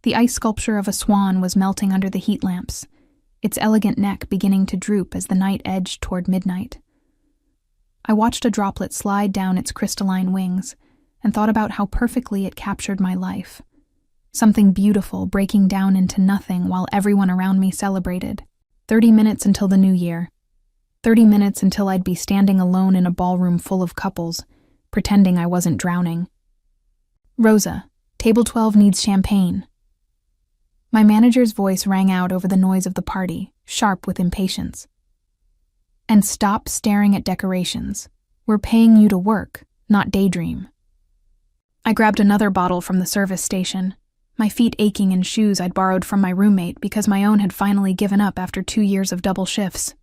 The ice sculpture of a swan was melting under the heat lamps, its elegant neck beginning to droop as the night edged toward midnight. I watched a droplet slide down its crystalline wings and thought about how perfectly it captured my life. Something beautiful breaking down into nothing while everyone around me celebrated. 30 minutes until the new year. 30 minutes until I'd be standing alone in a ballroom full of couples, pretending I wasn't drowning. Rosa, table 12 needs champagne. My manager's voice rang out over the noise of the party, sharp with impatience. And stop staring at decorations. We're paying you to work, not daydream. I grabbed another bottle from the service station, my feet aching in shoes I'd borrowed from my roommate because my own had finally given up after 2 years of double shifts.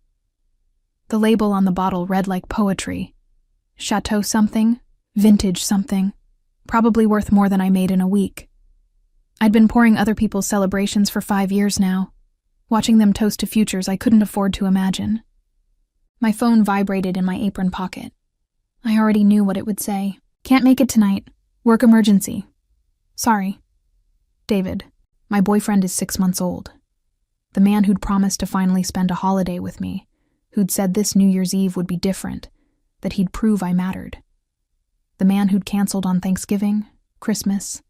The label on the bottle read like poetry. Chateau something, vintage something, probably worth more than I made in a week. I'd been pouring other people's celebrations for 5 years now, watching them toast to futures I couldn't afford to imagine. My phone vibrated in my apron pocket. I already knew what it would say. Can't make it tonight. Work emergency. Sorry. David, my boyfriend is 6 months old. The man who'd promised to finally spend a holiday with me, who'd said this New Year's Eve would be different, that he'd prove I mattered. The man who'd canceled on Thanksgiving, Christmas,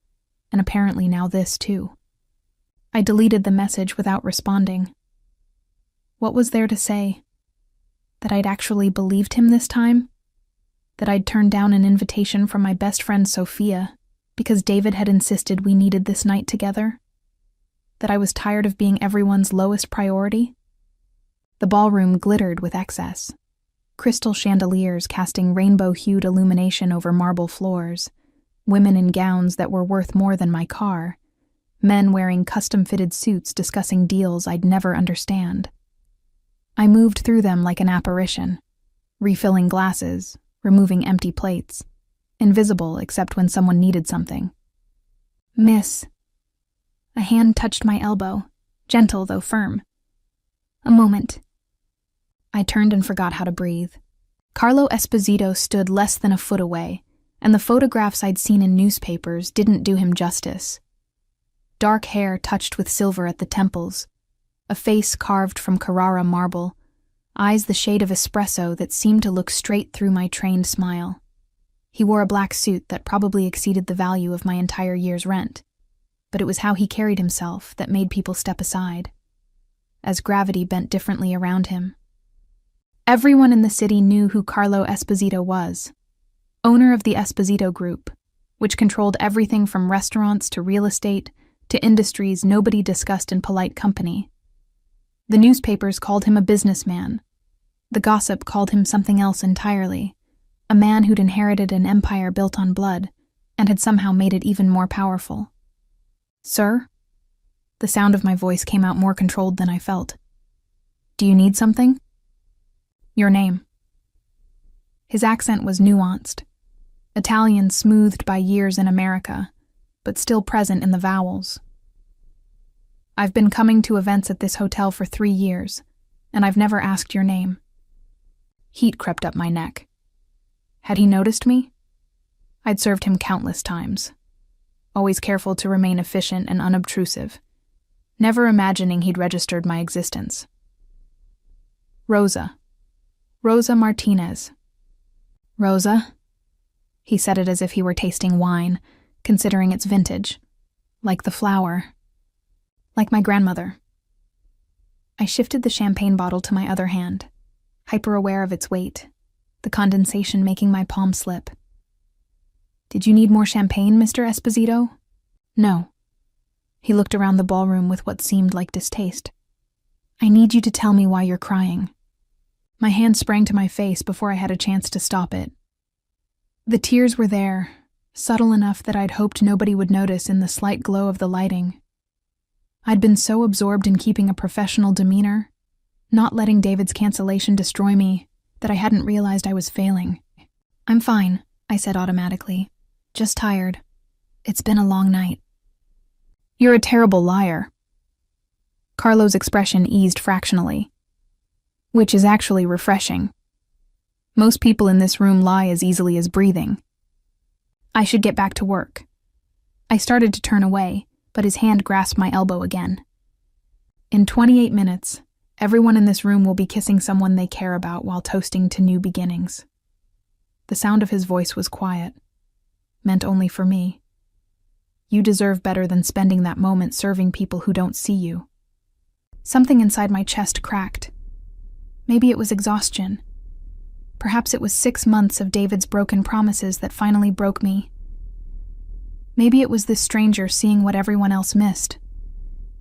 and apparently now this too. I deleted the message without responding. What was there to say? That I'd actually believed him this time? That I'd turned down an invitation from my best friend Sophia because David had insisted we needed this night together? That I was tired of being everyone's lowest priority? The ballroom glittered with excess. Crystal chandeliers casting rainbow-hued illumination over marble floors, women in gowns that were worth more than my car, men wearing custom-fitted suits discussing deals I'd never understand. I moved through them like an apparition, refilling glasses, removing empty plates, invisible except when someone needed something. Miss. A hand touched my elbow, gentle though firm. A moment. I turned and forgot how to breathe. Carlo Esposito stood less than a foot away, and the photographs I'd seen in newspapers didn't do him justice. Dark hair touched with silver at the temples, a face carved from Carrara marble, eyes the shade of espresso that seemed to look straight through my trained smile. He wore a black suit that probably exceeded the value of my entire year's rent, but it was how he carried himself that made people step aside, as gravity bent differently around him. Everyone in the city knew who Carlo Esposito was, owner of the Esposito Group, which controlled everything from restaurants to real estate to industries nobody discussed in polite company. The newspapers called him a businessman. The gossip called him something else entirely, a man who'd inherited an empire built on blood and had somehow made it even more powerful. Sir? The sound of my voice came out more controlled than I felt. Do you need something? Your name. His accent was nuanced, Italian smoothed by years in America, but still present in the vowels. I've been coming to events at this hotel for 3 years, and I've never asked your name. Heat crept up my neck. Had he noticed me? I'd served him countless times, always careful to remain efficient and unobtrusive, never imagining he'd registered my existence. Rosa Martinez. Rosa? He said it as if he were tasting wine, considering its vintage. Like the flower. Like my grandmother. I shifted the champagne bottle to my other hand, hyper-aware of its weight, the condensation making my palm slip. Did you need more champagne, Mr. Esposito? No. He looked around the ballroom with what seemed like distaste. I need you to tell me why you're crying. My hand sprang to my face before I had a chance to stop it. The tears were there, subtle enough that I'd hoped nobody would notice in the slight glow of the lighting. I'd been so absorbed in keeping a professional demeanor, not letting David's cancellation destroy me, that I hadn't realized I was failing. I'm fine, I said automatically. Just tired. It's been a long night. You're a terrible liar. Carlo's expression eased fractionally, which is actually refreshing. Most people in this room lie as easily as breathing. I should get back to work. I started to turn away, but his hand grasped my elbow again. In 28 minutes, everyone in this room will be kissing someone they care about while toasting to new beginnings. The sound of his voice was quiet, meant only for me. You deserve better than spending that moment serving people who don't see you. Something inside my chest cracked. Maybe it was exhaustion. Perhaps it was 6 months of David's broken promises that finally broke me. Maybe it was this stranger seeing what everyone else missed,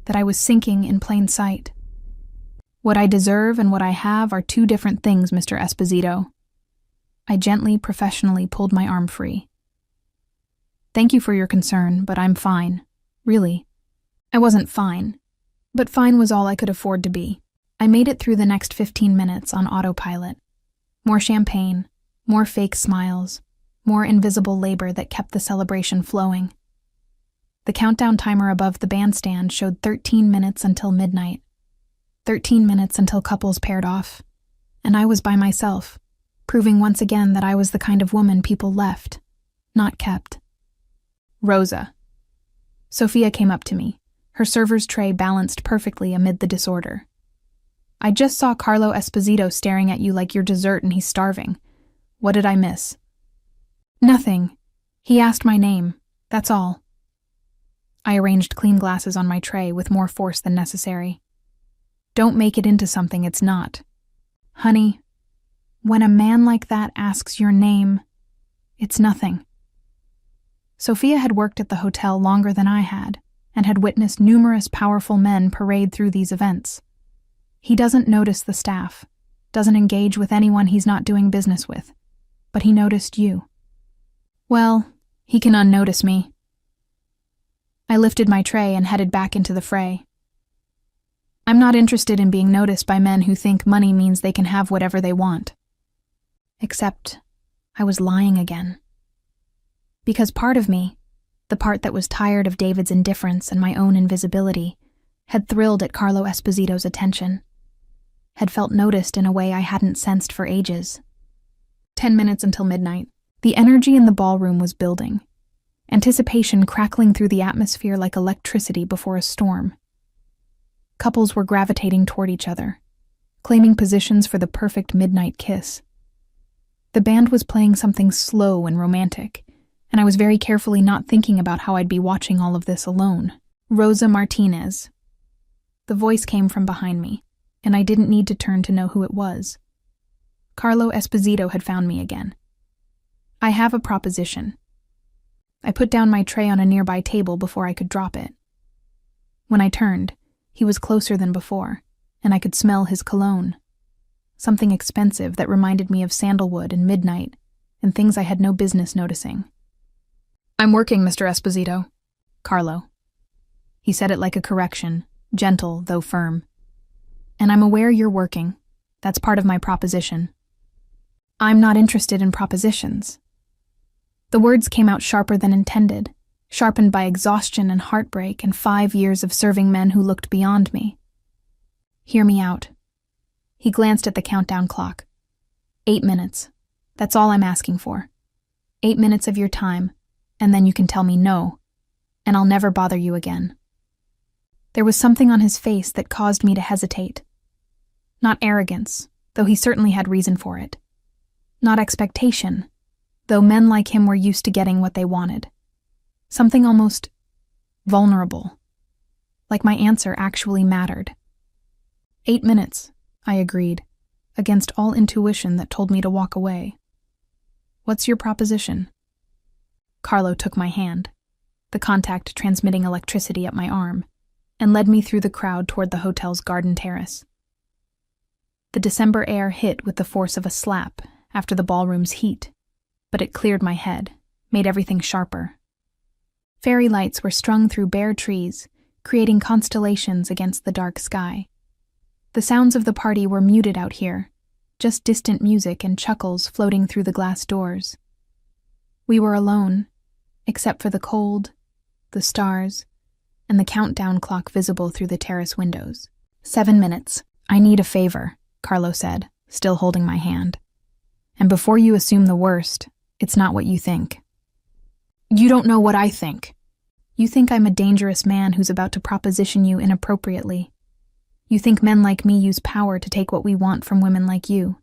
that I was sinking in plain sight. What I deserve and what I have are two different things, Mr. Esposito. I gently, professionally pulled my arm free. Thank you for your concern, but I'm fine. Really. I wasn't fine, but fine was all I could afford to be. I made it through the next 15 minutes on autopilot. More champagne, more fake smiles, more invisible labor that kept the celebration flowing. The countdown timer above the bandstand showed 13 minutes until midnight. 13 minutes until couples paired off. And I was by myself, proving once again that I was the kind of woman people left, not kept. Rosa. Sophia came up to me, her server's tray balanced perfectly amid the disorder. I just saw Carlo Esposito staring at you like you're dessert and he's starving. What did I miss? Nothing. He asked my name. That's all. I arranged clean glasses on my tray with more force than necessary. Don't make it into something it's not. Honey, when a man like that asks your name, it's nothing. Sophia had worked at the hotel longer than I had, and had witnessed numerous powerful men parade through these events. He doesn't notice the staff, doesn't engage with anyone he's not doing business with, but he noticed you. Well, he can unnotice me. I lifted my tray and headed back into the fray. I'm not interested in being noticed by men who think money means they can have whatever they want. Except, I was lying again. Because part of me, the part that was tired of David's indifference and my own invisibility, had thrilled at Carlo Esposito's attention, had felt noticed in a way I hadn't sensed for ages. 10 minutes until midnight. The energy in the ballroom was building, anticipation crackling through the atmosphere like electricity before a storm. Couples were gravitating toward each other, claiming positions for the perfect midnight kiss. The band was playing something slow and romantic, and I was very carefully not thinking about how I'd be watching all of this alone. Rosa Martinez. The voice came from behind me, and I didn't need to turn to know who it was. Carlo Esposito had found me again. I have a proposition. I put down my tray on a nearby table before I could drop it. When I turned, he was closer than before, and I could smell his cologne. Something expensive that reminded me of sandalwood and midnight, and things I had no business noticing. I'm working, Mr. Esposito. Carlo. He said it like a correction, gentle though firm. And I'm aware you're working. That's part of my proposition. I'm not interested in propositions. The words came out sharper than intended, sharpened by exhaustion and heartbreak and 5 years of serving men who looked beyond me. Hear me out. He glanced at the countdown clock. 8 minutes. That's all I'm asking for. 8 minutes of your time, and then you can tell me no, and I'll never bother you again. There was something on his face that caused me to hesitate. Not arrogance, though he certainly had reason for it. Not expectation, though men like him were used to getting what they wanted. Something almost vulnerable, like my answer actually mattered. 8 minutes, I agreed, against all intuition that told me to walk away. What's your proposition? Carlo took my hand, the contact transmitting electricity up my arm, and led me through the crowd toward the hotel's garden terrace. The December air hit with the force of a slap after the ballroom's heat, but it cleared my head, made everything sharper. Fairy lights were strung through bare trees, creating constellations against the dark sky. The sounds of the party were muted out here, just distant music and chuckles floating through the glass doors. We were alone, except for the cold, the stars, and the countdown clock visible through the terrace windows. 7 minutes. I need a favor, Carlo said, still holding my hand. And before you assume the worst, it's not what you think. You don't know what I think. You think I'm a dangerous man who's about to proposition you inappropriately. You think men like me use power to take what we want from women like you.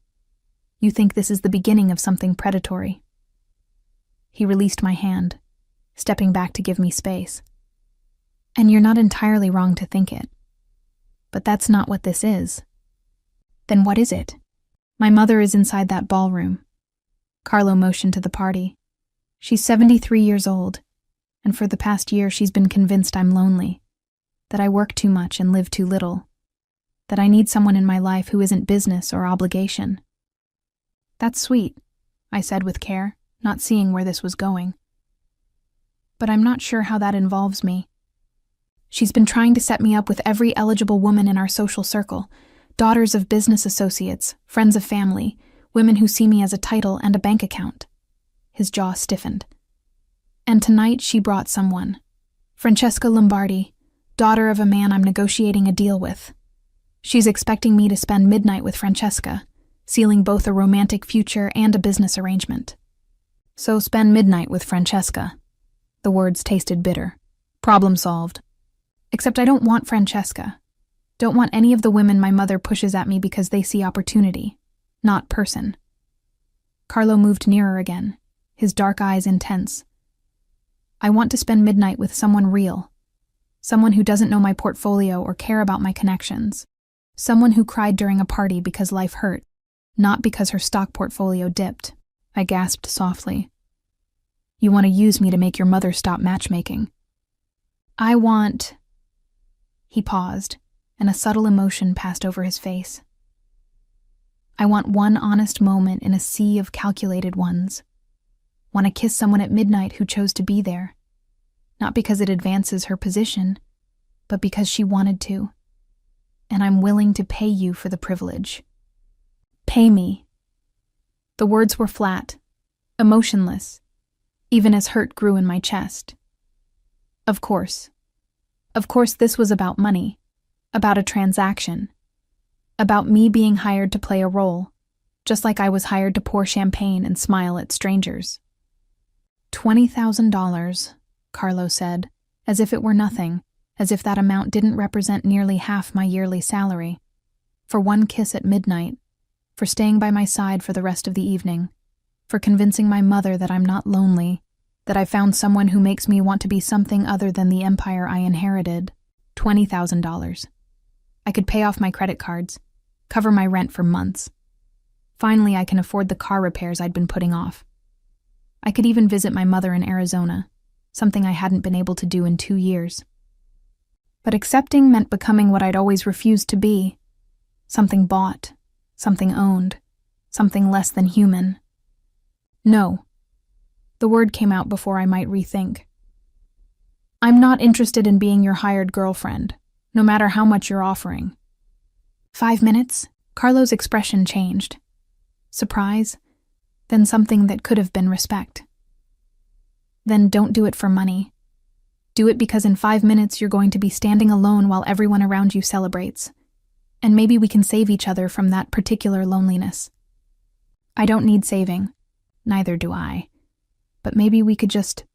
You think this is the beginning of something predatory." He released my hand, stepping back to give me space. "And you're not entirely wrong to think it. But that's not what this is." "Then what is it?" "My mother is inside that ballroom." Carlo motioned to the party. "She's 73 years old, and for the past year she's been convinced I'm lonely, that I work too much and live too little, that I need someone in my life who isn't business or obligation." "That's sweet," I said with care, not seeing where this was going. "But I'm not sure how that involves me. She's been trying to set me up with every eligible woman in our social circle, daughters of business associates, friends of family, women who see me as a title and a bank account." His jaw stiffened. "And tonight she brought someone. Francesca Lombardi, daughter of a man I'm negotiating a deal with. She's expecting me to spend midnight with Francesca, sealing both a romantic future and a business arrangement." "So spend midnight with Francesca." The words tasted bitter. "Problem solved. Except I don't want Francesca. Don't want any of the women my mother pushes at me because they see opportunity, not person." Carlo moved nearer again, his dark eyes intense. "I want to spend midnight with someone real. Someone who doesn't know my portfolio or care about my connections. Someone who cried during a party because life hurt, not because her stock portfolio dipped." I gasped softly. "You want to use me to make your mother stop matchmaking?" "I want—" He paused, and a subtle emotion passed over his face. "I want one honest moment in a sea of calculated ones. Want to kiss someone at midnight who chose to be there, not because it advances her position, but because she wanted to. And I'm willing to pay you for the privilege. Pay me." The words were flat, emotionless, even as hurt grew in my chest. Of course this was about money, about a transaction, about me being hired to play a role, just like I was hired to pour champagne and smile at strangers. $20,000, Carlo said, as if it were nothing, as if that amount didn't represent nearly half my yearly salary. For one kiss at midnight, for staying by my side for the rest of the evening, for convincing my mother that I'm not lonely, that I found someone who makes me want to be something other than the empire I inherited. $20,000. I could pay off my credit cards, cover my rent for months. Finally, I can afford the car repairs I'd been putting off. I could even visit my mother in Arizona, something I hadn't been able to do in 2 years. But accepting meant becoming what I'd always refused to be. Something bought, something owned, something less than human. No. The word came out before I might rethink. I'm not interested in being your hired girlfriend, no matter how much you're offering. 5 minutes, Carlo's expression changed. Surprise, then something that could have been respect. Then don't do it for money. Do it because in 5 minutes you're going to be standing alone while everyone around you celebrates. And maybe we can save each other from that particular loneliness. I don't need saving. Neither do I. But maybe we could just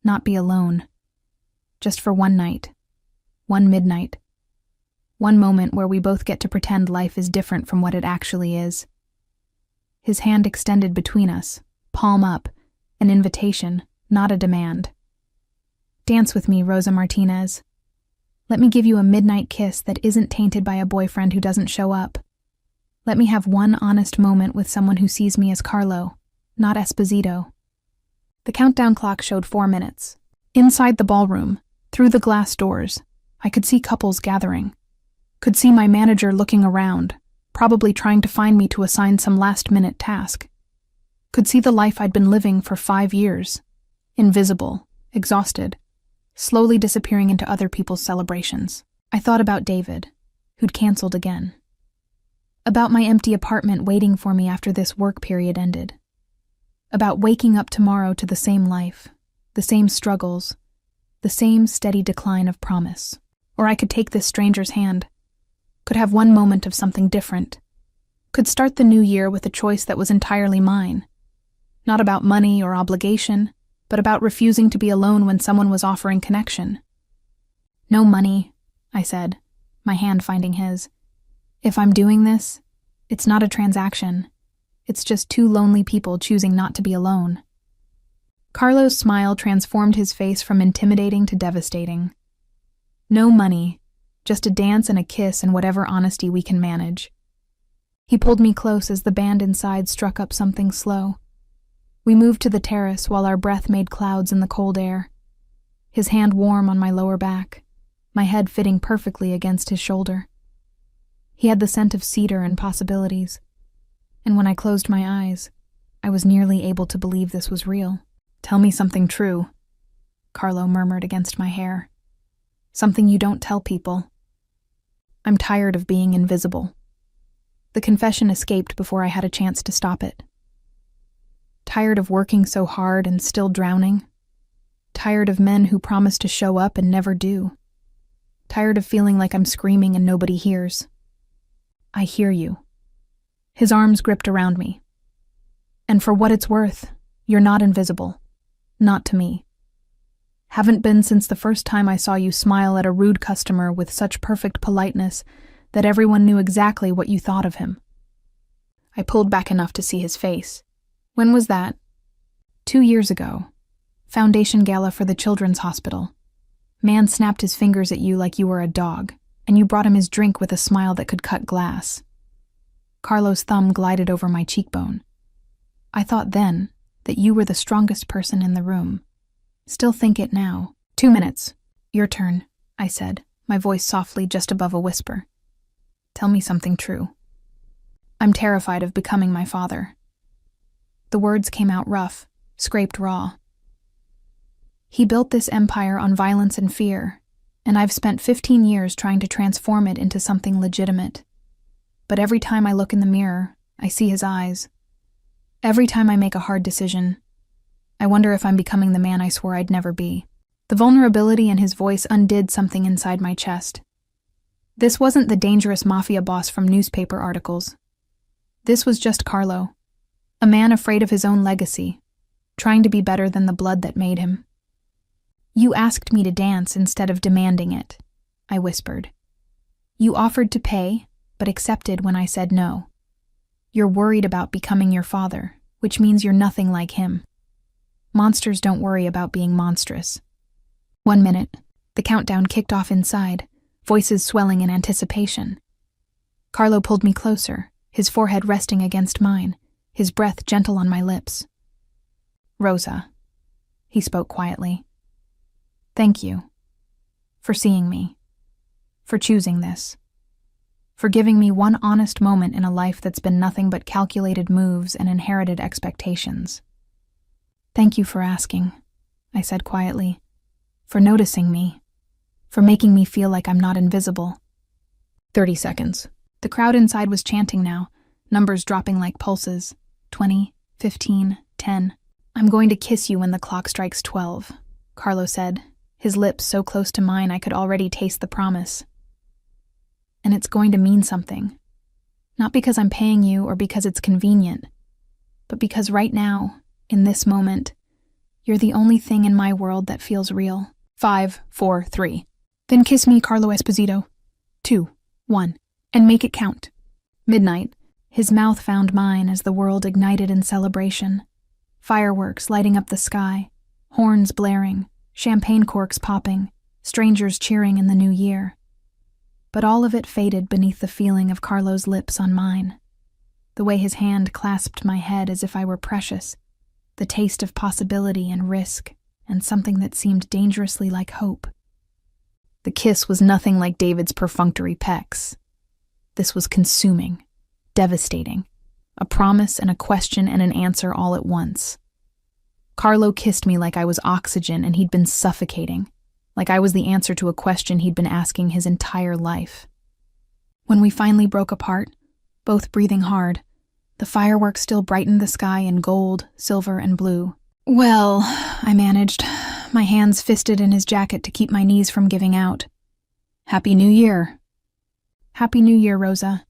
not be alone. Just for one night. One midnight. One moment where we both get to pretend life is different from what it actually is. His hand extended between us, palm up, an invitation, not a demand. Dance with me, Rosa Martinez. Let me give you a midnight kiss that isn't tainted by a boyfriend who doesn't show up. Let me have one honest moment with someone who sees me as Carlo, not Esposito. The countdown clock showed 4 minutes. Inside the ballroom, through the glass doors, I could see couples gathering. Could see my manager looking around, probably trying to find me to assign some last-minute task. Could see the life I'd been living for 5 years. Invisible, exhausted, slowly disappearing into other people's celebrations. I thought about David, who'd canceled again. About my empty apartment waiting for me after this work period ended. About waking up tomorrow to the same life, the same struggles, the same steady decline of promise. Or I could take this stranger's hand, could have one moment of something different, could start the new year with a choice that was entirely mine. Not about money or obligation, but about refusing to be alone when someone was offering connection. "No money," I said, my hand finding his. "If I'm doing this, it's not a transaction. It's just two lonely people choosing not to be alone." Carlo's smile transformed his face from intimidating to devastating. "No money, just a dance and a kiss and whatever honesty we can manage." He pulled me close as the band inside struck up something slow. We moved to the terrace while our breath made clouds in the cold air. His hand warm on my lower back, my head fitting perfectly against his shoulder. He had the scent of cedar and possibilities, and when I closed my eyes, I was nearly able to believe this was real. "Tell me something true," Carlo murmured against my hair. "Something you don't tell people." I'm tired of being invisible. The confession escaped before I had a chance to stop it. Tired of working so hard and still drowning. Tired of men who promise to show up and never do. Tired of feeling like I'm screaming and nobody hears. "I hear you." His arms gripped around me. "And for what it's worth, you're not invisible. Not to me. Haven't been since the first time I saw you smile at a rude customer with such perfect politeness that everyone knew exactly what you thought of him." I pulled back enough to see his face. "When was that?" 2 years ago. Foundation gala for the children's hospital. Man snapped his fingers at you like you were a dog, and you brought him his drink with a smile that could cut glass." Carlo's thumb glided over my cheekbone. "I thought then that you were the strongest person in the room. Still think it now." 2 minutes. "Your turn," I said, my voice softly just above a whisper. "Tell me something true." "I'm terrified of becoming my father." The words came out rough, scraped raw. He built this empire on violence and fear, and I've spent 15 years trying to transform it into something legitimate. But every time I look in the mirror, I see his eyes. Every time I make a hard decision, I wonder if I'm becoming the man I swore I'd never be. The vulnerability in his voice undid something inside my chest. This wasn't the dangerous Mafia boss from newspaper articles. This was just Carlo, a man afraid of his own legacy, trying to be better than the blood that made him. "You asked me to dance instead of demanding it," I whispered. "You offered to pay, but accepted when I said no. You're worried about becoming your father, which means you're nothing like him. Monsters don't worry about being monstrous." 1 minute. The countdown kicked off inside, voices swelling in anticipation. Carlo pulled me closer, his forehead resting against mine, his breath gentle on my lips. "Rosa," he spoke quietly. "Thank you. For seeing me. For choosing this. For giving me one honest moment in a life that's been nothing but calculated moves and inherited expectations. Thank you for asking," I said quietly. "For noticing me. For making me feel like I'm not invisible." 30 seconds. The crowd inside was chanting now, numbers dropping like pulses. 20, 15, 10. "I'm going to kiss you when the clock strikes 12, Carlo said, his lips so close to mine I could already taste the promise. "And it's going to mean something. Not because I'm paying you or because it's convenient, but because right now, in this moment, you're the only thing in my world that feels real." 5, 4, 3. "Then kiss me, Carlo Esposito. 2, 1, and make it count." Midnight. His mouth found mine as the world ignited in celebration. Fireworks lighting up the sky, horns blaring, champagne corks popping, strangers cheering in the new year. But all of it faded beneath the feeling of Carlo's lips on mine. The way his hand clasped my head as if I were precious. The taste of possibility and risk, and something that seemed dangerously like hope. The kiss was nothing like David's perfunctory pecks. This was consuming, devastating, a promise and a question and an answer all at once. Carlo kissed me like I was oxygen and he'd been suffocating, like I was the answer to a question he'd been asking his entire life. When we finally broke apart, both breathing hard, the fireworks still brightened the sky in gold, silver, and blue. "Well," I managed, my hands fisted in his jacket to keep my knees from giving out. "Happy New Year." "Happy New Year, Rosa."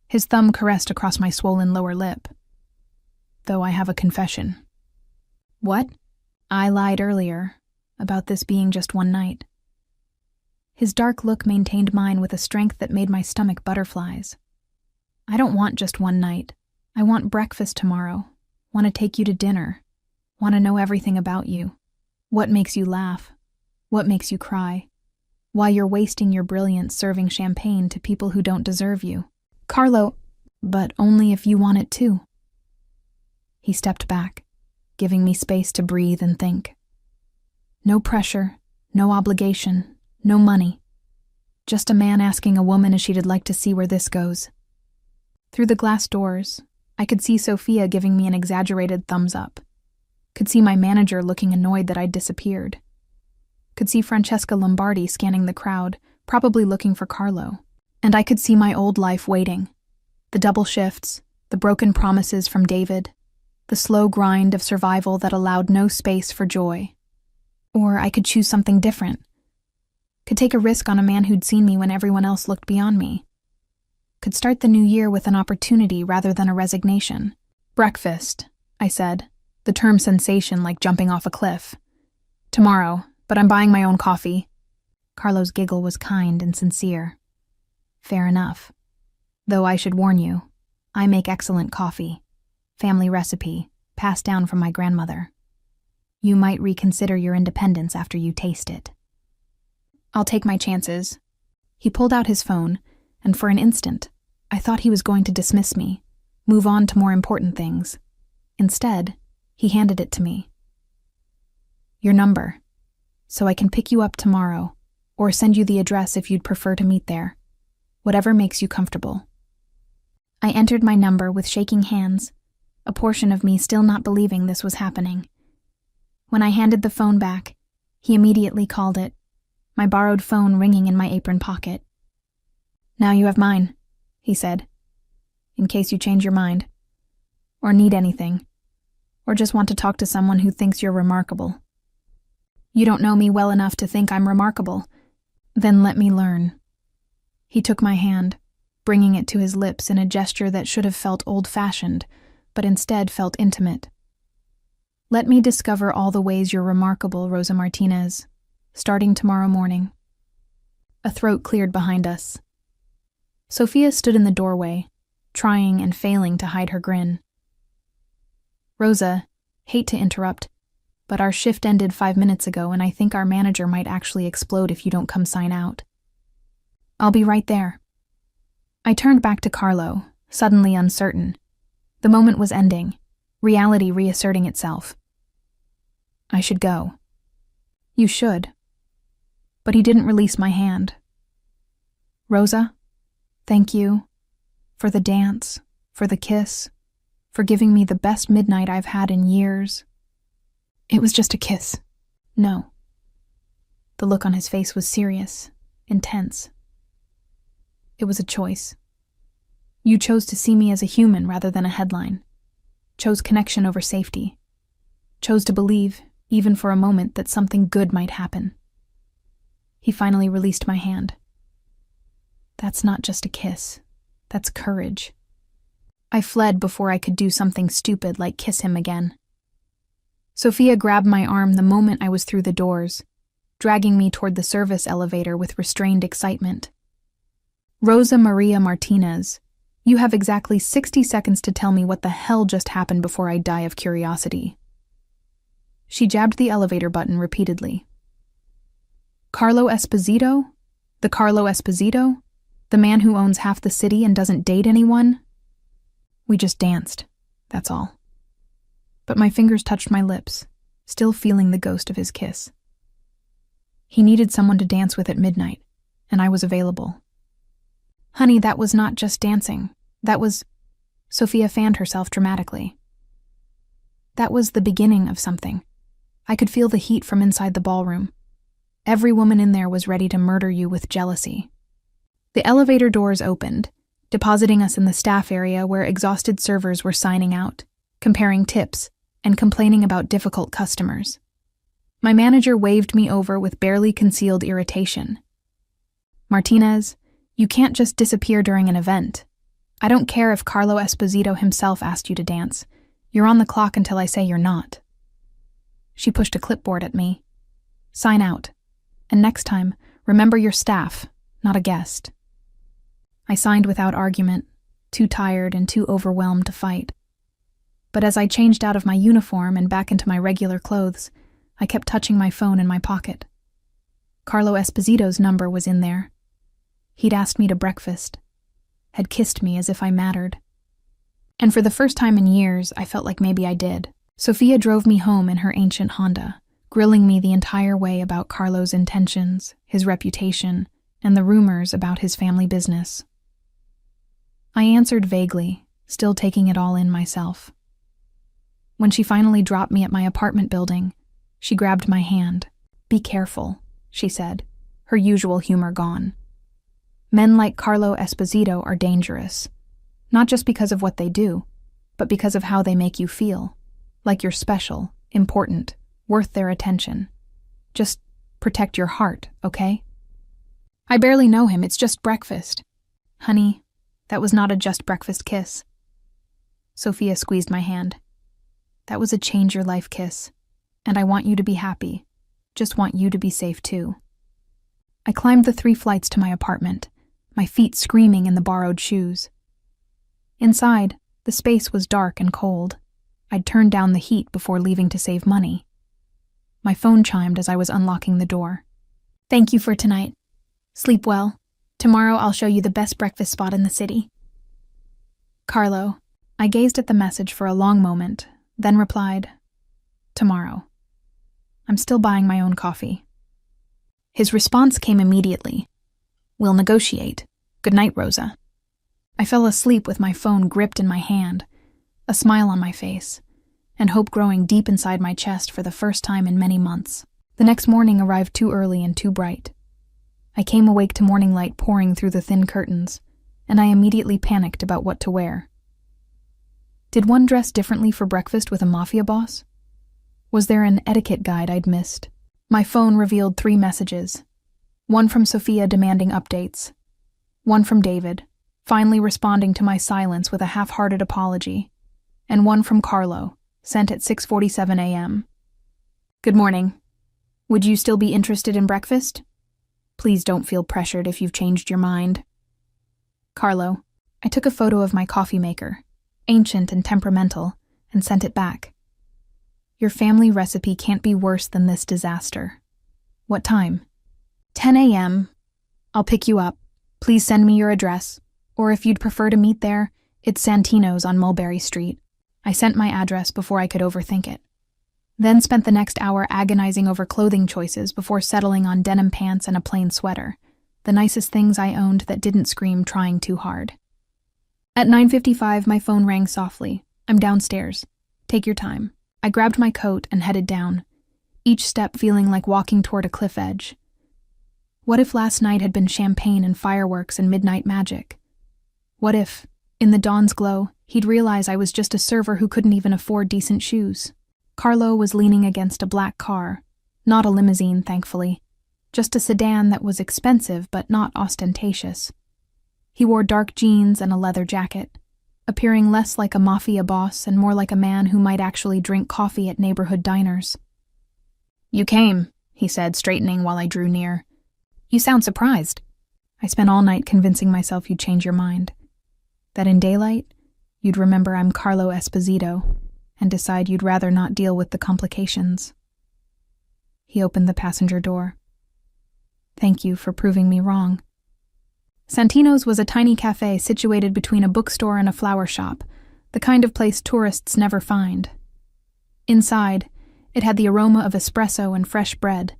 His thumb caressed across my swollen lower lip. "Though I have a confession." "What?" I lied earlier about this being just one night. His dark look maintained mine with a strength that made my stomach butterflies. I don't want just one night. I want breakfast tomorrow. Want to take you to dinner. Want to know everything about you. What makes you laugh? What makes you cry? Why you're wasting your brilliance serving champagne to people who don't deserve you. Carlo, but only if you want it too. He stepped back, giving me space to breathe and think. No pressure, no obligation, no money. Just a man asking a woman if she'd like to see where this goes. Through the glass doors, I could see Sophia giving me an exaggerated thumbs up. Could see my manager looking annoyed that I'd disappeared. Could see Francesca Lombardi scanning the crowd, probably looking for Carlo. And I could see my old life waiting. The double shifts, the broken promises from David, the slow grind of survival that allowed no space for joy. Or I could choose something different. Could take a risk on a man who'd seen me when everyone else looked beyond me. Could start the new year with an opportunity rather than a resignation. Breakfast, I said, the term sensation like jumping off a cliff. Tomorrow, but I'm buying my own coffee. Carlo's giggle was kind and sincere. Fair enough. Though I should warn you, I make excellent coffee. Family recipe, passed down from my grandmother. You might reconsider your independence after you taste it. I'll take my chances. He pulled out his phone, and for an instant, I thought he was going to dismiss me, move on to more important things. Instead, he handed it to me. Your number, so I can pick you up tomorrow, or send you the address if you'd prefer to meet there. Whatever makes you comfortable. I entered my number with shaking hands, a portion of me still not believing this was happening. When I handed the phone back, he immediately called it, my borrowed phone ringing in my apron pocket. Now you have mine, he said, in case you change your mind, or need anything, or just want to talk to someone who thinks you're remarkable. You don't know me well enough to think I'm remarkable. Then let me learn. He took my hand, bringing it to his lips in a gesture that should have felt old-fashioned, but instead felt intimate. Let me discover all the ways you're remarkable, Rosa Martinez, starting tomorrow morning. A throat cleared behind us. Sophia stood in the doorway, trying and failing to hide her grin. Rosa, hate to interrupt, but our shift ended 5 minutes ago and I think our manager might actually explode if you don't come sign out. I'll be right there. I turned back to Carlo, suddenly uncertain. The moment was ending, reality reasserting itself. I should go. You should. But he didn't release my hand. Rosa, thank you. For the dance, for the kiss, for giving me the best midnight I've had in years. It was just a kiss. No. The look on his face was serious, intense. It was a choice. You chose to see me as a human rather than a headline. Chose connection over safety. Chose to believe, even for a moment, that something good might happen. He finally released my hand. That's not just a kiss. That's courage. I fled before I could do something stupid like kiss him again. Sophia grabbed my arm the moment I was through the doors, dragging me toward the service elevator with restrained excitement. Rosa Maria Martinez, you have exactly 60 seconds to tell me what the hell just happened before I die of curiosity. She jabbed the elevator button repeatedly. Carlo Esposito? The Carlo Esposito? The man who owns half the city and doesn't date anyone? We just danced, that's all. But my fingers touched my lips, still feeling the ghost of his kiss. He needed someone to dance with at midnight, and I was available. Honey, that was not just dancing. That was... Sophia fanned herself dramatically. That was the beginning of something. I could feel the heat from inside the ballroom. Every woman in there was ready to murder you with jealousy. The elevator doors opened, depositing us in the staff area where exhausted servers were signing out, comparing tips, and complaining about difficult customers. My manager waved me over with barely concealed irritation. Martinez, you can't just disappear during an event. I don't care if Carlo Esposito himself asked you to dance. You're on the clock until I say you're not. She pushed a clipboard at me. Sign out. And next time, remember your staff, not a guest. I signed without argument, too tired and too overwhelmed to fight. But as I changed out of my uniform and back into my regular clothes, I kept touching my phone in my pocket. Carlo Esposito's number was in there. He'd asked me to breakfast, had kissed me as if I mattered. And for the first time in years, I felt like maybe I did. Sophia drove me home in her ancient Honda, grilling me the entire way about Carlo's intentions, his reputation, and the rumors about his family business. I answered vaguely, still taking it all in myself. When she finally dropped me at my apartment building, she grabbed my hand. "Be careful," she said, her usual humor gone. "Men like Carlo Esposito are dangerous, not just because of what they do, but because of how they make you feel, like you're special, important, worth their attention. Just protect your heart, okay?" "I barely know him, it's just breakfast." "Honey, that was not a just breakfast kiss." Sophia squeezed my hand. "That was a change-your-life kiss, and I want you to be happy. Just want you to be safe too." I climbed the 3 flights to my apartment, my feet screaming in the borrowed shoes. Inside, the space was dark and cold. I'd turned down the heat before leaving to save money. My phone chimed as I was unlocking the door. "Thank you for tonight. Sleep well. Tomorrow I'll show you the best breakfast spot in the city." Carlo. I gazed at the message for a long moment, then replied, "Tomorrow. I'm still buying my own coffee." His response came immediately. "We'll negotiate. Good night, Rosa." I fell asleep with my phone gripped in my hand, a smile on my face, and hope growing deep inside my chest for the first time in many months. The next morning arrived too early and too bright. I came awake to morning light pouring through the thin curtains, and I immediately panicked about what to wear. Did one dress differently for breakfast with a Mafia boss? Was there an etiquette guide I'd missed? My phone revealed 3 messages. One from Sophia demanding updates. One from David, finally responding to my silence with a half-hearted apology. And one from Carlo, sent at 6:47 a.m. "Good morning. Would you still be interested in breakfast? Please don't feel pressured if you've changed your mind." Carlo. I took a photo of my coffee maker, ancient and temperamental, and sent it back. "Your family recipe can't be worse than this disaster. What time?" 10 a.m. "I'll pick you up. Please send me your address. Or if you'd prefer to meet there, it's Santino's on Mulberry Street." I sent my address before I could overthink it. Then spent the next hour agonizing over clothing choices before settling on denim pants and a plain sweater, the nicest things I owned that didn't scream trying too hard. At 9:55, my phone rang softly. "I'm downstairs. Take your time." I grabbed my coat and headed down, each step feeling like walking toward a cliff edge. What if last night had been champagne and fireworks and midnight magic? What if, in the dawn's glow, he'd realize I was just a server who couldn't even afford decent shoes? Carlo was leaning against a black car, not a limousine, thankfully, just a sedan that was expensive but not ostentatious. He wore dark jeans and a leather jacket, appearing less like a Mafia boss and more like a man who might actually drink coffee at neighborhood diners. "You came," he said, straightening while I drew near. "You sound surprised." "I spent all night convincing myself you'd change your mind. That in daylight, you'd remember I'm Carlo Esposito and decide you'd rather not deal with the complications." He opened the passenger door. "Thank you for proving me wrong." Santino's was a tiny cafe situated between a bookstore and a flower shop, the kind of place tourists never find. Inside, it had the aroma of espresso and fresh bread,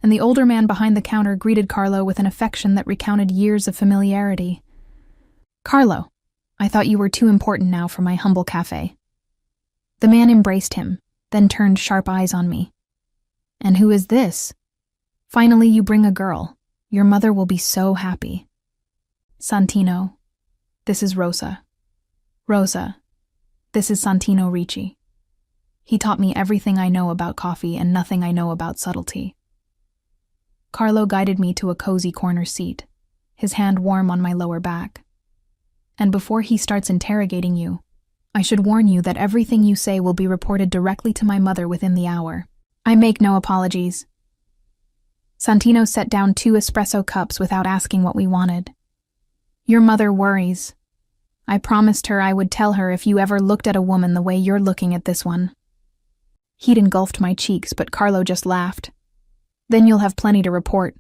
and the older man behind the counter greeted Carlo with an affection that recounted years of familiarity. "Carlo, I thought you were too important now for my humble cafe." The man embraced him, then turned sharp eyes on me. "And who is this? Finally you bring a girl. Your mother will be so happy." "Santino, this is Rosa. Rosa, this is Santino Ricci. He taught me everything I know about coffee and nothing I know about subtlety." Carlo guided me to a cozy corner seat, his hand warm on my lower back. "And before he starts interrogating you, I should warn you that everything you say will be reported directly to my mother within the hour. I make no apologies. Santino set down 2 espresso cups without asking what we wanted. Your mother worries. I promised her I would tell her if you ever looked at a woman the way you're looking at this one. Heat engulfed my cheeks, but Carlo just laughed. Then you'll have plenty to report.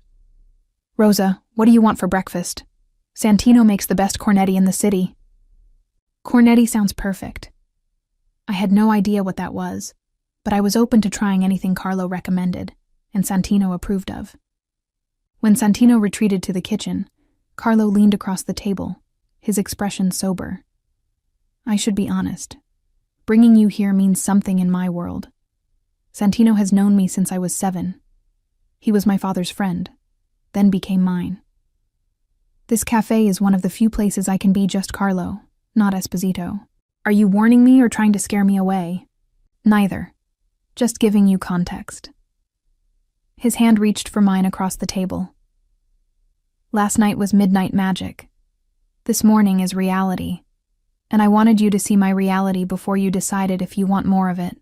Rosa, what do you want for breakfast? Santino makes the best cornetti in the city. Cornetti sounds perfect. I had no idea what that was, but I was open to trying anything Carlo recommended, and Santino approved of. When Santino retreated to the kitchen, Carlo leaned across the table, his expression sober. I should be honest. Bringing you here means something in my world. Santino has known me since I was 7. He was my father's friend, then became mine. This cafe is one of the few places I can be just Carlo, not Esposito. Are you warning me or trying to scare me away? Neither. Just giving you context. His hand reached for mine across the table. Last night was midnight magic. This morning is reality, and I wanted you to see my reality before you decided if you want more of it.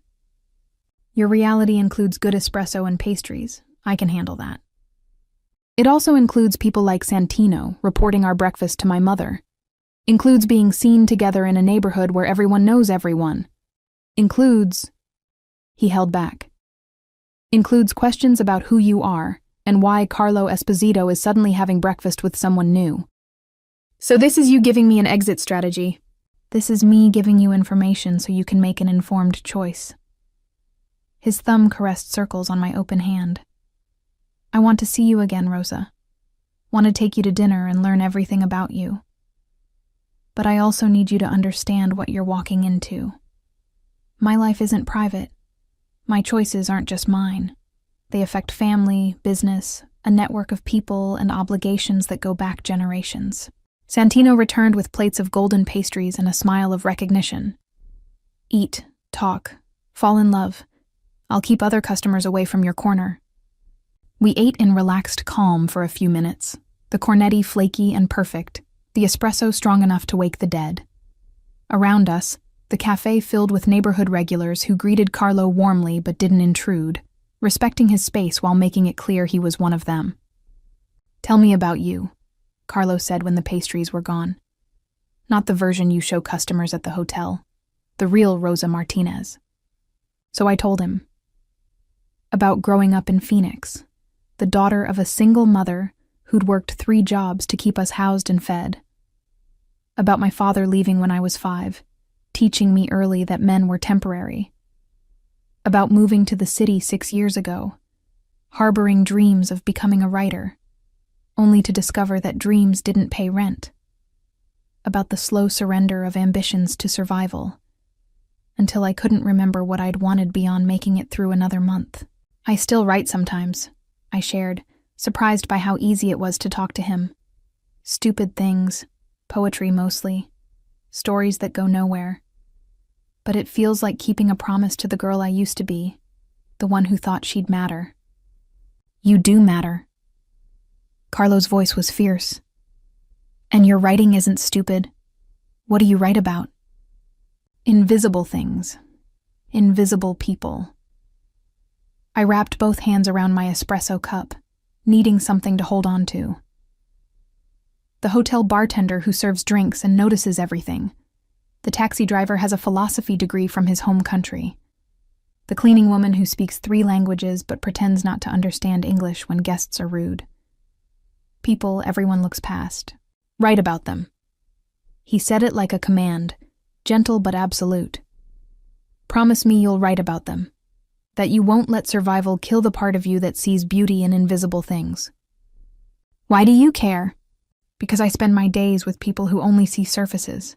Your reality includes good espresso and pastries. I can handle that. It also includes people like Santino reporting our breakfast to my mother. Includes being seen together in a neighborhood where everyone knows everyone. Includes... He held back. Includes questions about who you are and why Carlo Esposito is suddenly having breakfast with someone new. So this is you giving me an exit strategy. This is me giving you information so you can make an informed choice. His thumb caressed circles on my open hand. I want to see you again, Rosa. Want to take you to dinner and learn everything about you. But I also need you to understand what you're walking into. My life isn't private. My choices aren't just mine. They affect family, business, a network of people, and obligations that go back generations. Santino returned with plates of golden pastries and a smile of recognition. Eat, talk, fall in love. I'll keep other customers away from your corner. We ate in relaxed calm for a few minutes, the cornetti flaky and perfect, the espresso strong enough to wake the dead. Around us, the cafe filled with neighborhood regulars who greeted Carlo warmly but didn't intrude, respecting his space while making it clear he was one of them. Tell me about you, Carlo said when the pastries were gone. Not the version you show customers at the hotel, the real Rosa Martinez. So I told him. About growing up in Phoenix, the daughter of a single mother who'd worked 3 jobs to keep us housed and fed. About my father leaving when I was 5, teaching me early that men were temporary. About moving to the city 6 years ago, harboring dreams of becoming a writer, only to discover that dreams didn't pay rent. About the slow surrender of ambitions to survival, until I couldn't remember what I'd wanted beyond making it through another month. I still write sometimes, I shared, surprised by how easy it was to talk to him. Stupid things, poetry mostly, stories that go nowhere. But it feels like keeping a promise to the girl I used to be, the one who thought she'd matter. You do matter. Carlo's voice was fierce. And your writing isn't stupid. What do you write about? Invisible things. Invisible people. I wrapped both hands around my espresso cup, needing something to hold on to. The hotel bartender who serves drinks and notices everything. The taxi driver has a philosophy degree from his home country. The cleaning woman who speaks 3 languages but pretends not to understand English when guests are rude. People everyone looks past. Write about them. He said it like a command, gentle but absolute. Promise me you'll write about them. That you won't let survival kill the part of you that sees beauty in invisible things. Why do you care? Because I spend my days with people who only see surfaces,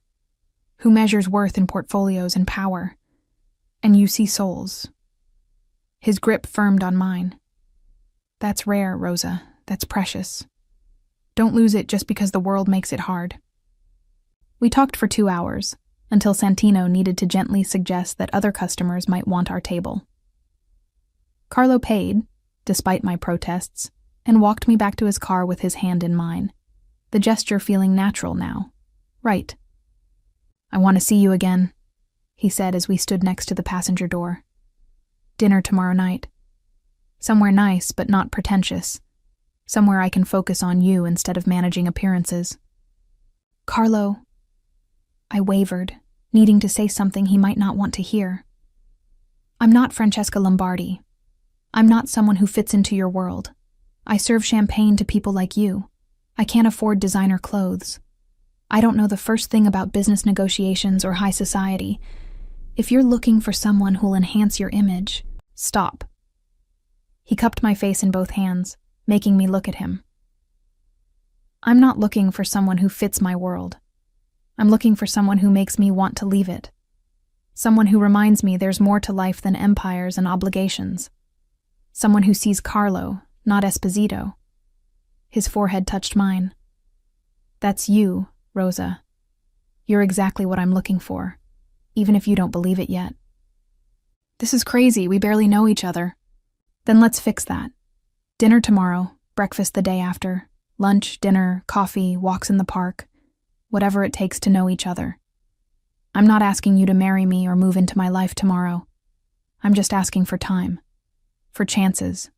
who measures worth in portfolios and power, and you see souls. His grip firmed on mine. That's rare, Rosa. That's precious. Don't lose it just because the world makes it hard. We talked for 2 hours, until Santino needed to gently suggest that other customers might want our table. Carlo paid, despite my protests, and walked me back to his car with his hand in mine, the gesture feeling natural now. Right. I want to see you again, he said as we stood next to the passenger door. Dinner tomorrow night. Somewhere nice but not pretentious. Somewhere I can focus on you instead of managing appearances. Carlo. I wavered, needing to say something he might not want to hear. I'm not Francesca Lombardi. I'm not someone who fits into your world. I serve champagne to people like you. I can't afford designer clothes. I don't know the first thing about business negotiations or high society. If you're looking for someone who'll enhance your image, stop. He cupped my face in both hands, making me look at him. I'm not looking for someone who fits my world. I'm looking for someone who makes me want to leave it. Someone who reminds me there's more to life than empires and obligations. Someone who sees Carlo, not Esposito. His forehead touched mine. That's you, Rosa. You're exactly what I'm looking for, even if you don't believe it yet. This is crazy, we barely know each other. Then let's fix that. Dinner tomorrow, breakfast the day after, lunch, dinner, coffee, walks in the park, whatever it takes to know each other. I'm not asking you to marry me or move into my life tomorrow. I'm just asking for time, for chances,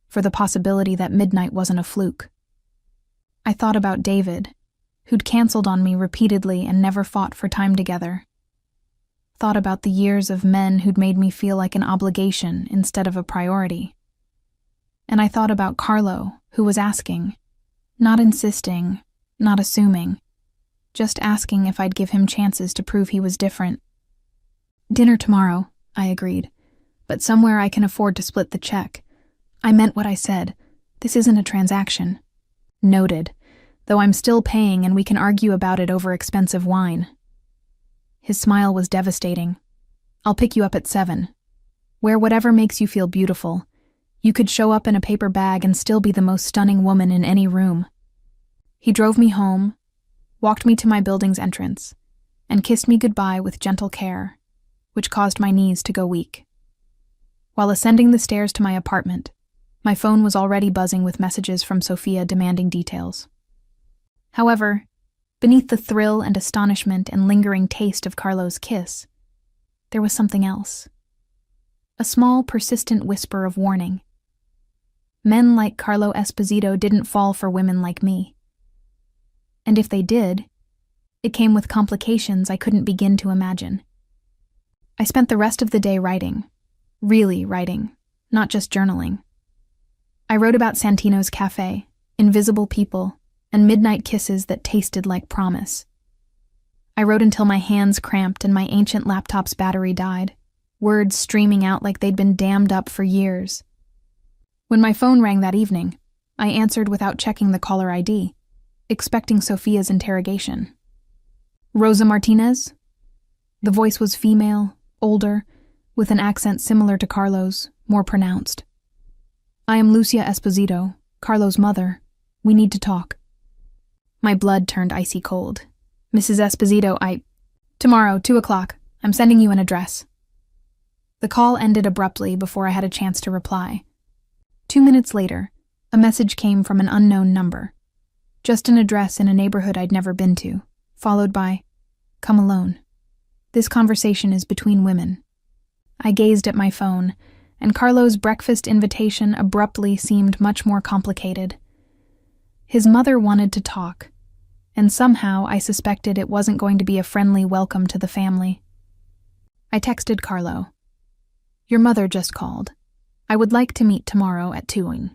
for the possibility that midnight wasn't a fluke. I thought about David, who'd canceled on me repeatedly and never fought for time together. Thought about the years of men who'd made me feel like an obligation instead of a priority. And I thought about Carlo, who was asking, not insisting, not assuming, just asking if I'd give him chances to prove he was different. Dinner tomorrow, I agreed, but somewhere I can afford to split the check. I meant what I said. This isn't a transaction. Noted, though I'm still paying and we can argue about it over expensive wine. His smile was devastating. I'll pick you up at 7. Wear whatever makes you feel beautiful. You could show up in a paper bag and still be the most stunning woman in any room. He drove me home, walked me to my building's entrance, and kissed me goodbye with gentle care, which caused my knees to go weak. While ascending the stairs to my apartment, my phone was already buzzing with messages from Sophia demanding details. However, beneath the thrill and astonishment and lingering taste of Carlo's kiss, there was something else. A small, persistent whisper of warning. Men like Carlo Esposito didn't fall for women like me. And if they did, it came with complications I couldn't begin to imagine. I spent the rest of the day writing. Really writing, not just journaling. I wrote about Santino's cafe, invisible people, and midnight kisses that tasted like promise. I wrote until my hands cramped and my ancient laptop's battery died, words streaming out like they'd been dammed up for years. When my phone rang that evening, I answered without checking the caller ID, expecting Sophia's interrogation. Rosa Martinez? The voice was female, older, with an accent similar to Carlo's, more pronounced. I am Lucia Esposito, Carlo's mother. We need to talk. My blood turned icy cold. Mrs. Esposito, Tomorrow, 2 o'clock. I'm sending you an address. The call ended abruptly before I had a chance to reply. 2 minutes later, a message came from an unknown number. Just an address in a neighborhood I'd never been to, followed by, "Come alone. This conversation is between women." I gazed at my phone, and Carlo's breakfast invitation abruptly seemed much more complicated. His mother wanted to talk, and somehow I suspected it wasn't going to be a friendly welcome to the family. I texted Carlo. "Your mother just called. I would like to meet tomorrow at 2.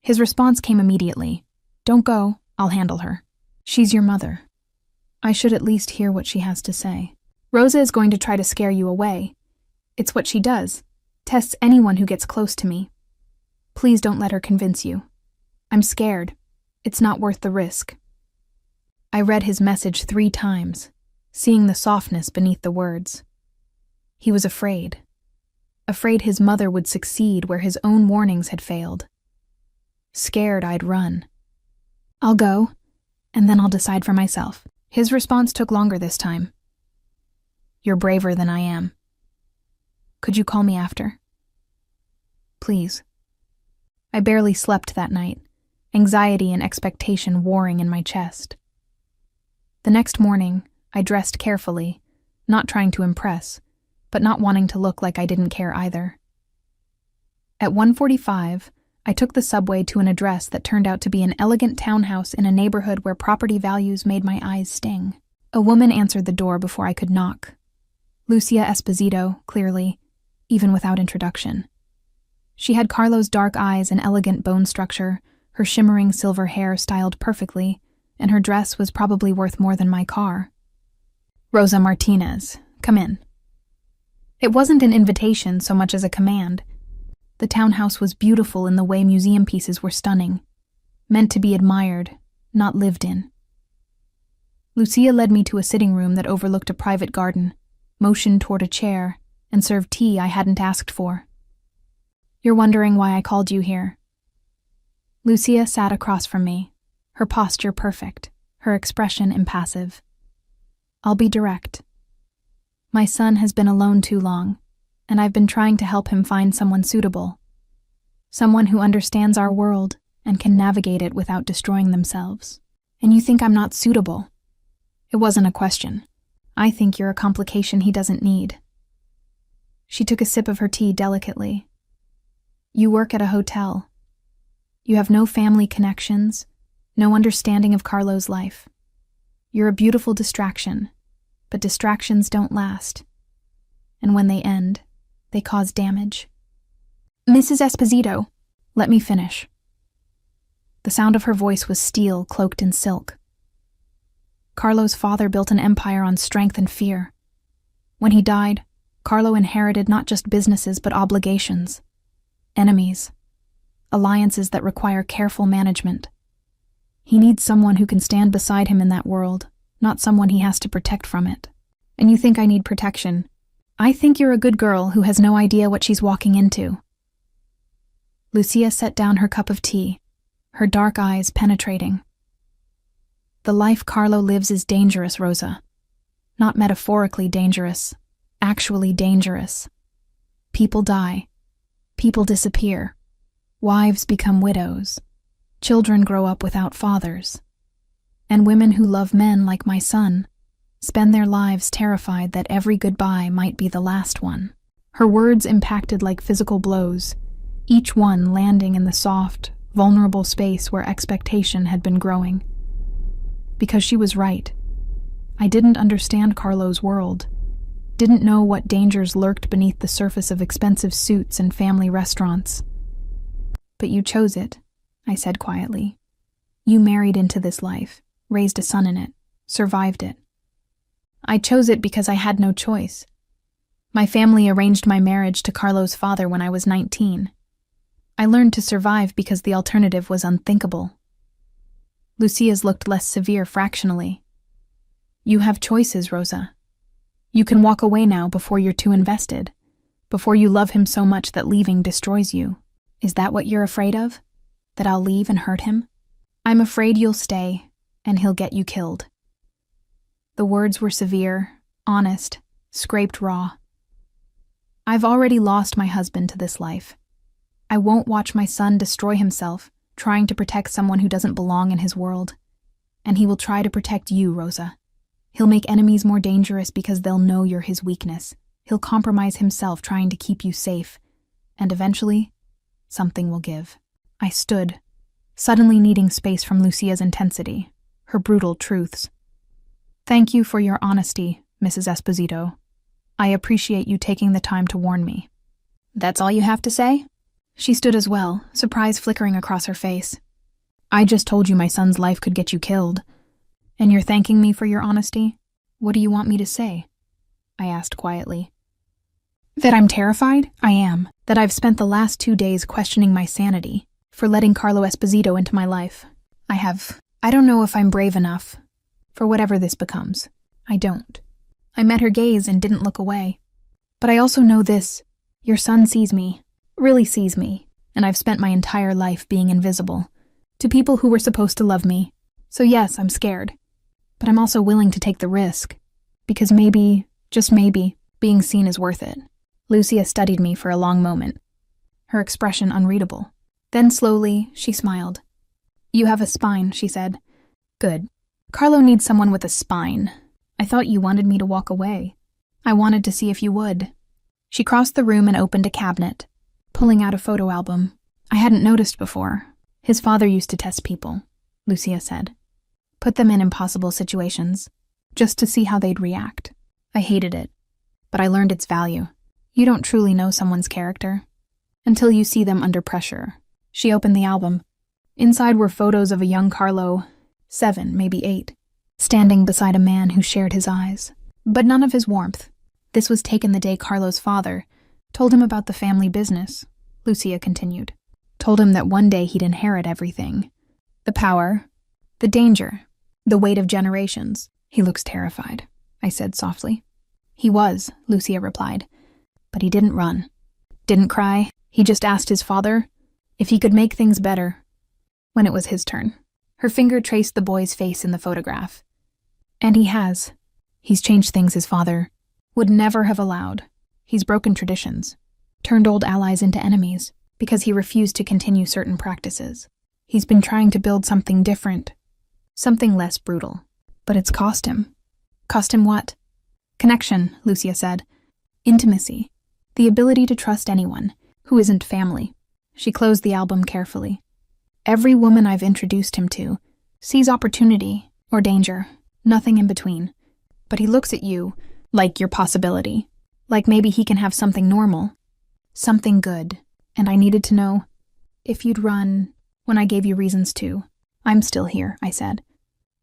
His response came immediately. "Don't go, I'll handle her. She's your mother. I should at least hear what she has to say. Rosa is going to try to scare you away. It's what she does. Tests anyone who gets close to me. Please don't let her convince you. I'm scared. It's not worth the risk." I read his message 3 times, seeing the softness beneath the words. He was afraid. Afraid his mother would succeed where his own warnings had failed. Scared I'd run. "I'll go, and then I'll decide for myself." His response took longer this time. "You're braver than I am. Could you call me after? Please." I barely slept that night, anxiety and expectation warring in my chest. The next morning, I dressed carefully, not trying to impress, but not wanting to look like I didn't care either. At 1:45, I took the subway to an address that turned out to be an elegant townhouse in a neighborhood where property values made my eyes sting. A woman answered the door before I could knock. Lucia Esposito, clearly, even without introduction. She had Carlo's dark eyes and elegant bone structure, her shimmering silver hair styled perfectly, and her dress was probably worth more than my car. "Rosa Martinez, come in." It wasn't an invitation so much as a command. The townhouse was beautiful in the way museum pieces were stunning, meant to be admired, not lived in. Lucia led me to a sitting room that overlooked a private garden, motioned toward a chair, and served tea I hadn't asked for. "You're wondering why I called you here." Lucia sat across from me, her posture perfect, her expression impassive. "I'll be direct. My son has been alone too long, and I've been trying to help him find someone suitable. Someone who understands our world and can navigate it without destroying themselves. And you think I'm not suitable? It wasn't a question. I think you're a complication he doesn't need." She took a sip of her tea delicately. "You work at a hotel. You have no family connections, no understanding of Carlo's life. You're a beautiful distraction, but distractions don't last. And when they end, they cause damage." "Mrs. Esposito, let me finish." The sound of her voice was steel cloaked in silk. Carlo's father built an empire on strength and fear. When he died, Carlo inherited not just businesses but obligations, enemies, alliances that require careful management. He needs someone who can stand beside him in that world, not someone he has to protect from it. And you think I need protection? I think you're a good girl who has no idea what she's walking into." Lucia set down her cup of tea, her dark eyes penetrating. "The life Carlo lives is dangerous, Rosa. Not metaphorically dangerous, actually dangerous. People die. People disappear. Wives become widows. Children grow up without fathers. And women who love men like my son spend their lives terrified that every goodbye might be the last one." Her words impacted like physical blows, each one landing in the soft, vulnerable space where expectation had been growing. Because she was right. I didn't understand Carlo's world, didn't know what dangers lurked beneath the surface of expensive suits and family restaurants. "But you chose it," I said quietly. "You married into this life, raised a son in it, survived it. I chose it because I had no choice. My family arranged my marriage to Carlo's father when I was 19. I learned to survive because the alternative was unthinkable." Lucia's looked less severe fractionally. "You have choices, Rosa. You can walk away now before you're too invested, before you love him so much that leaving destroys you. Is that what you're afraid of? That I'll leave and hurt him? I'm afraid you'll stay, and he'll get you killed." The words were severe, honest, scraped raw. "I've already lost my husband to this life. I won't watch my son destroy himself, trying to protect someone who doesn't belong in his world. And he will try to protect you, Rosa. He'll make enemies more dangerous because they'll know you're his weakness. He'll compromise himself trying to keep you safe. And eventually, something will give." I stood, suddenly needing space from Lucia's intensity, her brutal truths. "Thank you for your honesty, Mrs. Esposito. I appreciate you taking the time to warn me." "That's all you have to say?" She stood as well, surprise flickering across her face. "I just told you my son's life could get you killed. And you're thanking me for your honesty? What do you want me to say?" I asked quietly. "That I'm terrified? I am. That I've spent the last 2 days questioning my sanity for letting Carlo Esposito into my life. I don't know if I'm brave enough for whatever this becomes. I don't. I met her gaze and didn't look away. But I also know this. Your son sees me. Really sees me, and I've spent my entire life being invisible to people who were supposed to love me. So yes, I'm scared, but I'm also willing to take the risk, because maybe, just maybe, being seen is worth it." Lucia studied me for a long moment, her expression unreadable. Then slowly, she smiled. "You have a spine," she said. "Good. Carlo needs someone with a spine. I thought you wanted me to walk away. I wanted to see if you would." She crossed the room and opened a cabinet. pulling out a photo album. I hadn't noticed before. His father used to test people, Lucia said. Put them in impossible situations, just to see how they'd react. I hated it, but I learned its value. You don't truly know someone's character until you see them under pressure. She opened the album. Inside were photos of a young Carlo, 7, maybe 8, standing beside a man who shared his eyes, but none of his warmth. This was taken the day Carlo's father told him about the family business, Lucia continued. Told him that one day he'd inherit everything. The power, the danger, the weight of generations. He looks terrified, I said softly. He was, Lucia replied, but he didn't run. Didn't cry. He just asked his father if he could make things better. When it was his turn, her finger traced the boy's face in the photograph. And he has. He's changed things his father would never have allowed. He's broken traditions, turned old allies into enemies, because he refused to continue certain practices. He's been trying to build something different, something less brutal. But it's cost him. Cost him what? Connection, Lucia said. Intimacy. The ability to trust anyone who isn't family. She closed the album carefully. Every woman I've introduced him to sees opportunity or danger, nothing in between. But he looks at you like your possibility, like maybe he can have something normal, something good. And I needed to know if you'd run when I gave you reasons to. I'm still here, I said.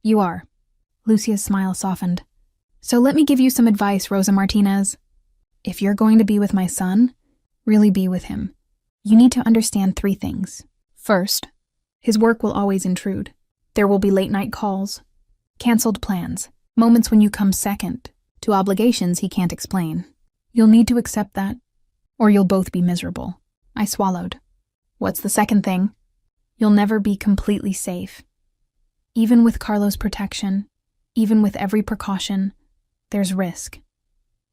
You are. Lucia's smile softened. So let me give you some advice, Rosa Martinez. If you're going to be with my son, really be with him. You need to understand 3 things. First, his work will always intrude. There will be late-night calls, canceled plans, moments when you come second to obligations he can't explain. You'll need to accept that, or you'll both be miserable. I swallowed. What's the second thing? You'll never be completely safe. Even with Carlo's protection, even with every precaution, there's risk.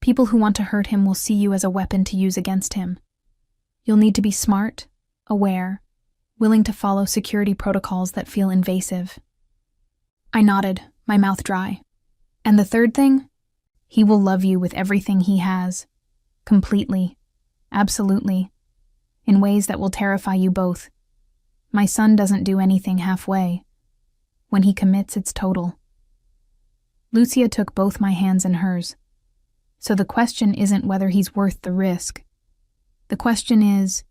People who want to hurt him will see you as a weapon to use against him. You'll need to be smart, aware, willing to follow security protocols that feel invasive. I nodded, my mouth dry. And the third thing? He will love you with everything he has. Completely. Absolutely. In ways that will terrify you both. My son doesn't do anything halfway. When he commits, it's total. Lucia took both my hands in hers. So the question isn't whether he's worth the risk. The question is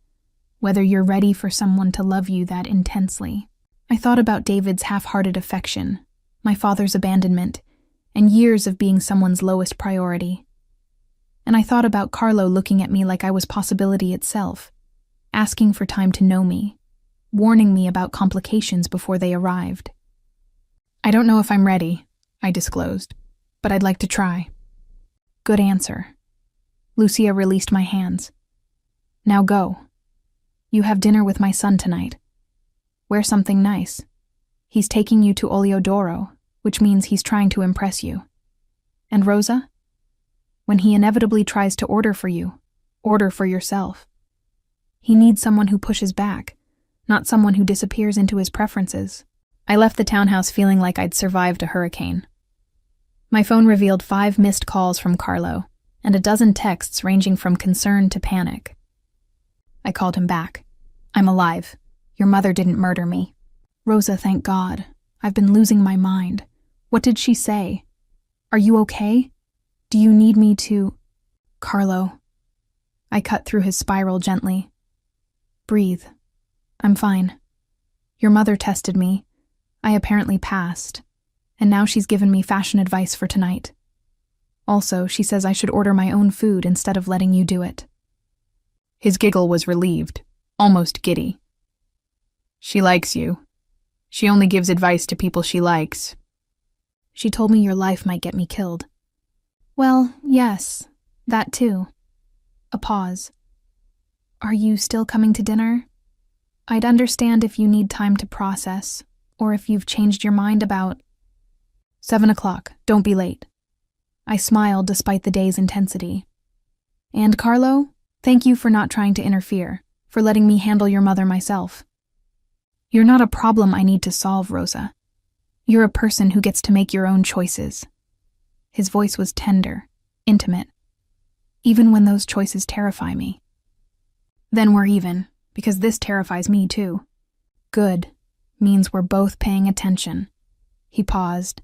whether you're ready for someone to love you that intensely. I thought about David's half-hearted affection, my father's abandonment, and years of being someone's lowest priority. And I thought about Carlo looking at me like I was possibility itself, asking for time to know me, warning me about complications before they arrived. I don't know if I'm ready, I disclosed, but I'd like to try. Good answer. Lucia released my hands. Now go. You have dinner with my son tonight. Wear something nice. He's taking you to Oleodoro, which means he's trying to impress you. And Rosa? When he inevitably tries to order for you, order for yourself. He needs someone who pushes back, not someone who disappears into his preferences. I left the townhouse feeling like I'd survived a hurricane. My phone revealed 5 missed calls from Carlo, and a dozen texts ranging from concern to panic. I called him back. I'm alive. Your mother didn't murder me. Rosa, thank God. I've been losing my mind. What did she say? Are you okay? Do you need me to... Carlo. I cut through his spiral gently. Breathe. I'm fine. Your mother tested me. I apparently passed. And now she's given me fashion advice for tonight. Also, she says I should order my own food instead of letting you do it. His giggle was relieved, almost giddy. She likes you. She only gives advice to people she likes. She told me your life might get me killed. Well, yes, that too. A pause. Are you still coming to dinner? I'd understand if you need time to process, or if you've changed your mind about... 7 o'clock, don't be late. I smiled despite the day's intensity. And Carlo, thank you for not trying to interfere, for letting me handle your mother myself. You're not a problem I need to solve, Rosa. You're a person who gets to make your own choices. His voice was tender, intimate, even when those choices terrify me. Then we're even, because this terrifies me too. Good. Means we're both paying attention. He paused.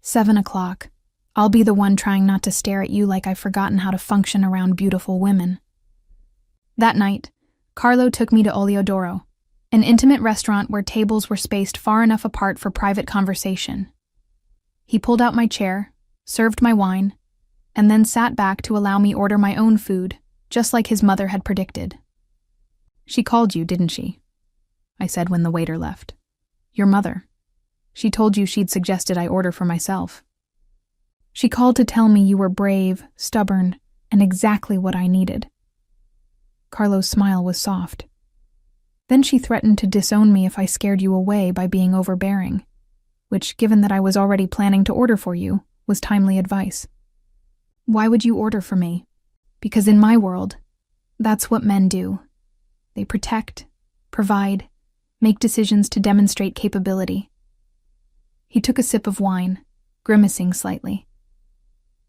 7 o'clock. I'll be the one trying not to stare at you like I've forgotten how to function around beautiful women. That night, Carlo took me to Oleodoro, an intimate restaurant where tables were spaced far enough apart for private conversation. He pulled out my chair, served my wine, and then sat back to allow me order my own food, just like his mother had predicted. She called you, didn't she? I said when the waiter left. Your mother. She told you she'd suggested I order for myself. She called to tell me you were brave, stubborn, and exactly what I needed. Carlo's smile was soft. Then she threatened to disown me if I scared you away by being overbearing, which, given that I was already planning to order for you, was timely advice. Why would you order for me? Because in my world, that's what men do. They protect, provide, make decisions to demonstrate capability. He took a sip of wine, grimacing slightly.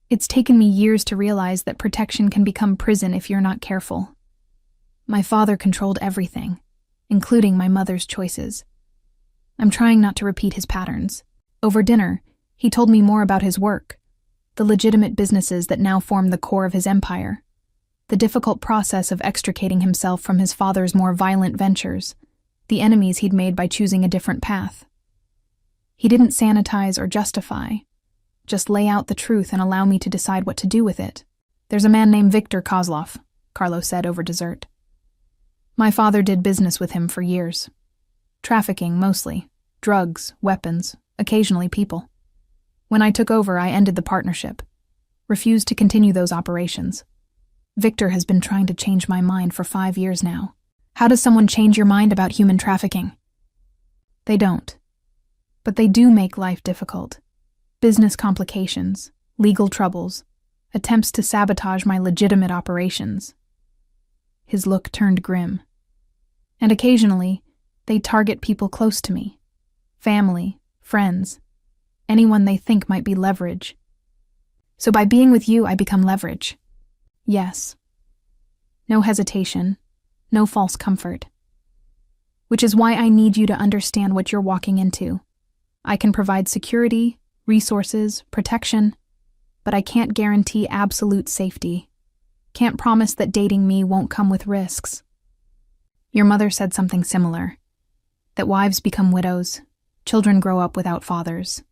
It's taken me years to realize that protection can become prison if you're not careful. My father controlled everything, including my mother's choices. I'm trying not to repeat his patterns. Over dinner, he told me more about his work, the legitimate businesses that now form the core of his empire, the difficult process of extricating himself from his father's more violent ventures, the enemies he'd made by choosing a different path. He didn't sanitize or justify, just lay out the truth and allow me to decide what to do with it. There's a man named Viktor Kozlov, Carlo said over dessert. My father did business with him for years. Trafficking, mostly. Drugs, weapons, occasionally people. When I took over, I ended the partnership. Refused to continue those operations. Viktor has been trying to change my mind for 5 years now. How does someone change your mind about human trafficking? They don't. But they do make life difficult. Business complications, legal troubles, attempts to sabotage my legitimate operations. His look turned grim. And occasionally, they target people close to me. Family, friends, anyone they think might be leverage. So by being with you, I become leverage. Yes. No hesitation, no false comfort. Which is why I need you to understand what you're walking into. I can provide security, resources, protection, but I can't guarantee absolute safety. Can't promise that dating me won't come with risks. Your mother said something similar, that wives become widows, children grow up without fathers.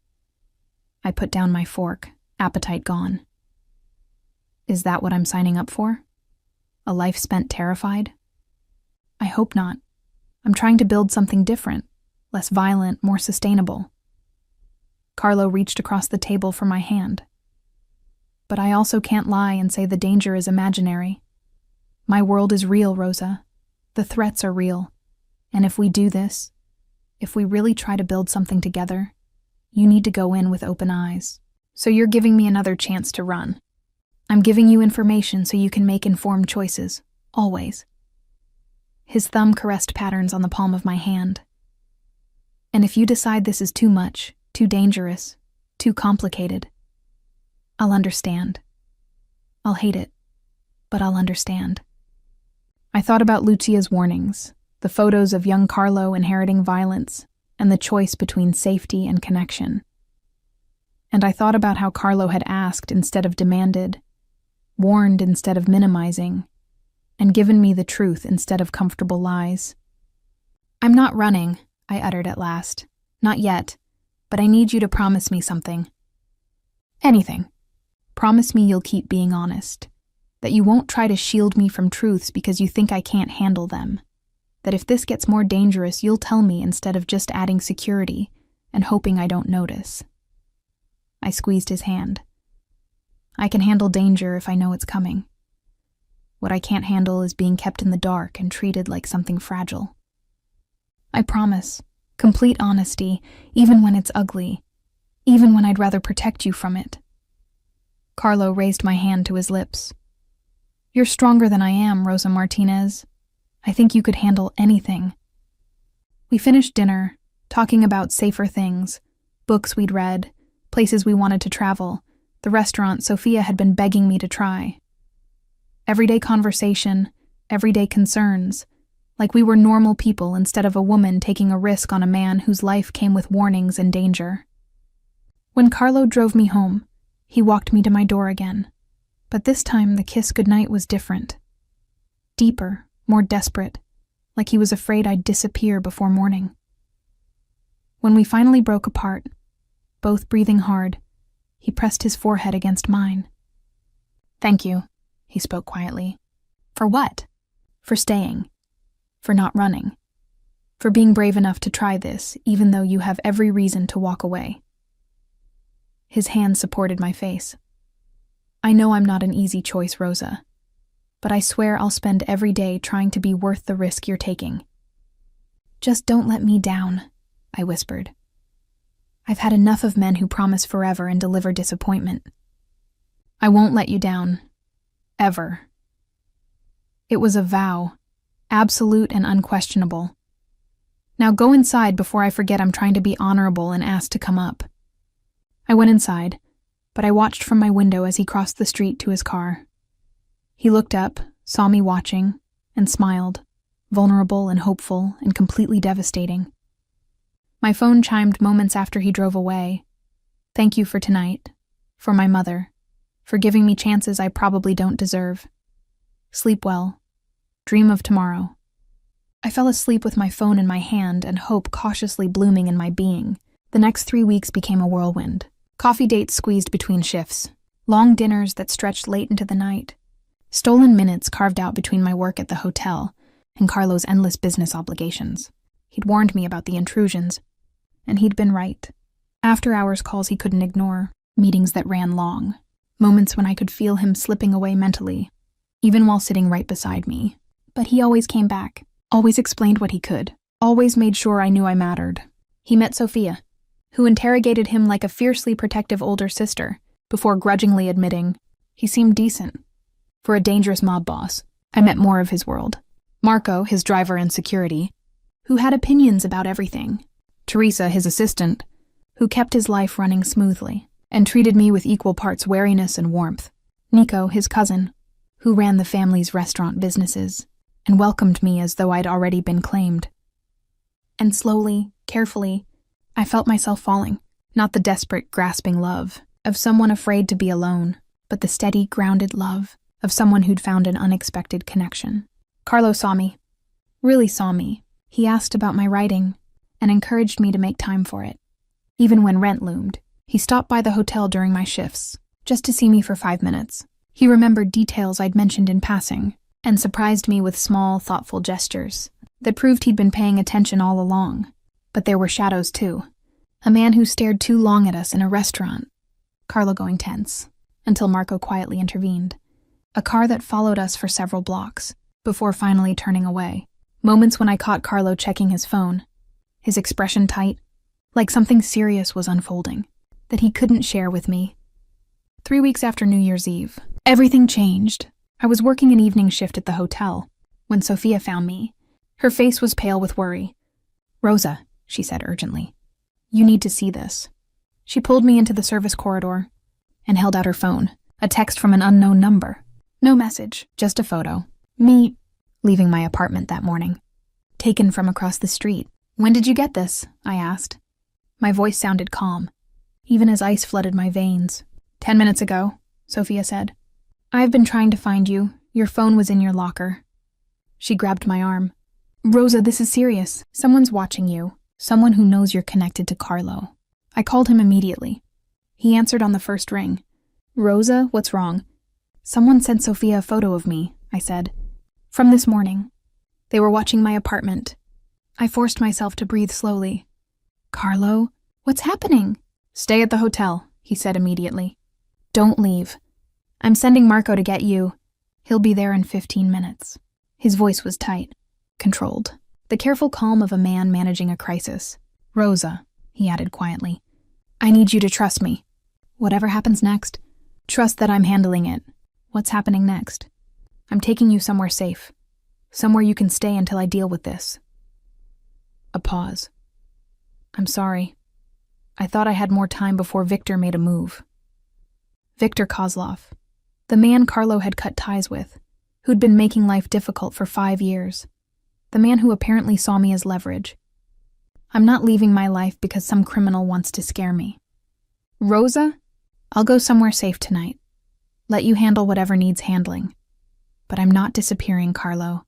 I put down my fork, appetite gone. Is that what I'm signing up for? A life spent terrified? I hope not. I'm trying to build something different, less violent, more sustainable. Carlo reached across the table for my hand. But I also can't lie and say the danger is imaginary. My world is real, Rosa. The threats are real. And if we do this, if we really try to build something together, you need to go in with open eyes. So you're giving me another chance to run. I'm giving you information so you can make informed choices, always. His thumb caressed patterns on the palm of my hand. And if you decide this is too much, too dangerous, too complicated, I'll understand. I'll hate it, but I'll understand. I thought about Lucia's warnings, the photos of young Carlo inheriting violence, and the choice between safety and connection. And I thought about how Carlo had asked instead of demanded, warned instead of minimizing, and given me the truth instead of comfortable lies. I'm not running, I uttered at last. Not yet, but I need you to promise me something. Anything. Promise me you'll keep being honest. That you won't try to shield me from truths because you think I can't handle them. That if this gets more dangerous, you'll tell me instead of just adding security and hoping I don't notice. I squeezed his hand. I can handle danger if I know it's coming. What I can't handle is being kept in the dark and treated like something fragile. I promise, complete honesty, even when it's ugly, even when I'd rather protect you from it. Carlo raised my hand to his lips. You're stronger than I am, Rosa Martinez. I think you could handle anything. We finished dinner, talking about safer things, books we'd read, places we wanted to travel, the restaurant Sophia had been begging me to try. Everyday conversation, everyday concerns, like we were normal people instead of a woman taking a risk on a man whose life came with warnings and danger. When Carlo drove me home, he walked me to my door again, but this time the kiss goodnight was different. Deeper, more desperate, like he was afraid I'd disappear before morning. When we finally broke apart, both breathing hard, he pressed his forehead against mine. "Thank you," he spoke quietly. "For what?" "For staying. For not running. For being brave enough to try this, even though you have every reason to walk away." His hand supported my face. "I know I'm not an easy choice, Rosa, but I swear I'll spend every day trying to be worth the risk you're taking." "Just don't let me down," I whispered. "I've had enough of men who promise forever and deliver disappointment." "I won't let you down. Ever." It was a vow, absolute and unquestionable. "Now go inside before I forget I'm trying to be honorable and ask to come up." I went inside, but I watched from my window as he crossed the street to his car. He looked up, saw me watching, and smiled, vulnerable and hopeful and completely devastating. My phone chimed moments after he drove away. "Thank you for tonight, for my mother, for giving me chances I probably don't deserve. Sleep well. Dream of tomorrow." I fell asleep with my phone in my hand and hope cautiously blooming in my being. The next 3 weeks became a whirlwind. Coffee dates squeezed between shifts, long dinners that stretched late into the night, stolen minutes carved out between my work at the hotel and Carlo's endless business obligations. He'd warned me about the intrusions, and he'd been right. After-hours calls he couldn't ignore, meetings that ran long, moments when I could feel him slipping away mentally, even while sitting right beside me. But he always came back, always explained what he could, always made sure I knew I mattered. He met Sophia, who interrogated him like a fiercely protective older sister, before grudgingly admitting he seemed decent. For a dangerous mob boss, I met more of his world. Marco, his driver and security, who had opinions about everything. Teresa, his assistant, who kept his life running smoothly and treated me with equal parts wariness and warmth. Nico, his cousin, who ran the family's restaurant businesses and welcomed me as though I'd already been claimed. And slowly, carefully, I felt myself falling, not the desperate, grasping love of someone afraid to be alone, but the steady, grounded love of someone who'd found an unexpected connection. Carlo saw me, really saw me. He asked about my writing and encouraged me to make time for it. Even when rent loomed, he stopped by the hotel during my shifts, just to see me for 5 minutes. He remembered details I'd mentioned in passing and surprised me with small, thoughtful gestures that proved he'd been paying attention all along. But there were shadows too. A man who stared too long at us in a restaurant. Carlo going tense, until Marco quietly intervened. A car that followed us for several blocks, before finally turning away. Moments when I caught Carlo checking his phone, his expression tight, like something serious was unfolding, that he couldn't share with me. 3 weeks after New Year's Eve, everything changed. I was working an evening shift at the hotel, when Sophia found me. Her face was pale with worry. "Rosa," she said urgently, "you need to see this." She pulled me into the service corridor and held out her phone, a text from an unknown number. No message, just a photo. Me leaving my apartment that morning. Taken from across the street. "When did you get this?" I asked. My voice sounded calm, even as ice flooded my veins. 10 minutes ago, Sophia said. "I've been trying to find you. Your phone was in your locker." She grabbed my arm. "Rosa, this is serious. Someone's watching you. Someone who knows you're connected to Carlo." I called him immediately. He answered on the first ring. "Rosa, what's wrong?" "Someone sent Sophia a photo of me," I said. "From this morning. They were watching my apartment." I forced myself to breathe slowly. "Carlo, what's happening?" "Stay at the hotel," he said immediately. "Don't leave. I'm sending Marco to get you. He'll be there in 15 minutes. His voice was tight, controlled, the careful calm of a man managing a crisis. "Rosa," he added quietly, "I need you to trust me. Whatever happens next, trust that I'm handling it. What's happening next? I'm taking you somewhere safe, somewhere you can stay until I deal with this." A pause. "I'm sorry. I thought I had more time before Victor made a move." Victor Kozlov, the man Carlo had cut ties with, who'd been making life difficult for 5 years. The man who apparently saw me as leverage. I'm not leaving my life because some criminal wants to scare me. Rosa, I'll go somewhere safe tonight. Let you handle whatever needs handling. But I'm not disappearing, Carlo.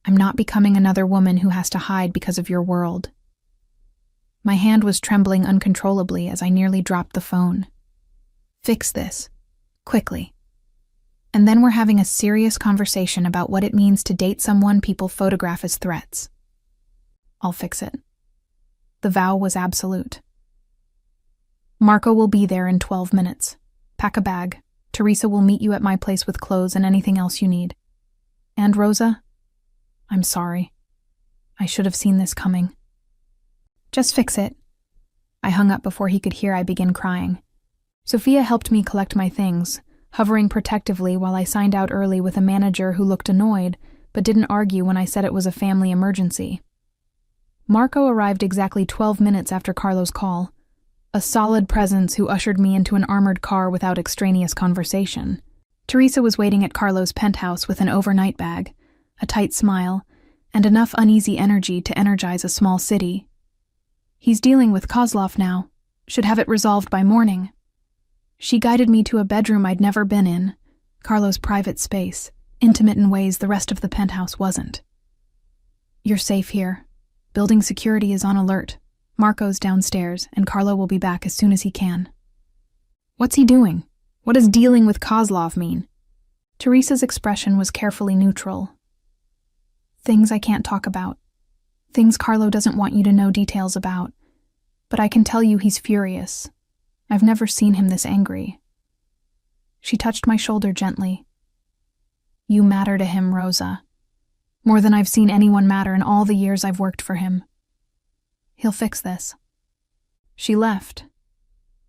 I'm not becoming another woman who has to hide because of your world. My hand was trembling uncontrollably as I nearly dropped the phone. Fix this. Quickly. And then we're having a serious conversation about what it means to date someone people photograph as threats. I'll fix it. The vow was absolute. Marco will be there in 12 minutes. Pack a bag. Teresa will meet you at my place with clothes and anything else you need. And Rosa, I'm sorry. I should have seen this coming. Just fix it. I hung up before he could hear I begin crying. Sophia helped me collect my things, hovering protectively while I signed out early with a manager who looked annoyed, but didn't argue when I said it was a family emergency. Marco arrived exactly 12 minutes after Carlo's call, a solid presence who ushered me into an armored car without extraneous conversation. Teresa was waiting at Carlo's penthouse with an overnight bag, a tight smile, and enough uneasy energy to energize a small city. He's dealing with Kozlov now, should have it resolved by morning. She guided me to a bedroom I'd never been in, Carlo's private space, intimate in ways the rest of the penthouse wasn't. You're safe here. Building security is on alert. Marco's downstairs, and Carlo will be back as soon as he can. What's he doing? What does dealing with Kozlov mean? Teresa's expression was carefully neutral. Things I can't talk about. Things Carlo doesn't want you to know details about. But I can tell you he's furious. I've never seen him this angry. She touched my shoulder gently. You matter to him, Rosa. More than I've seen anyone matter in all the years I've worked for him. He'll fix this. She left,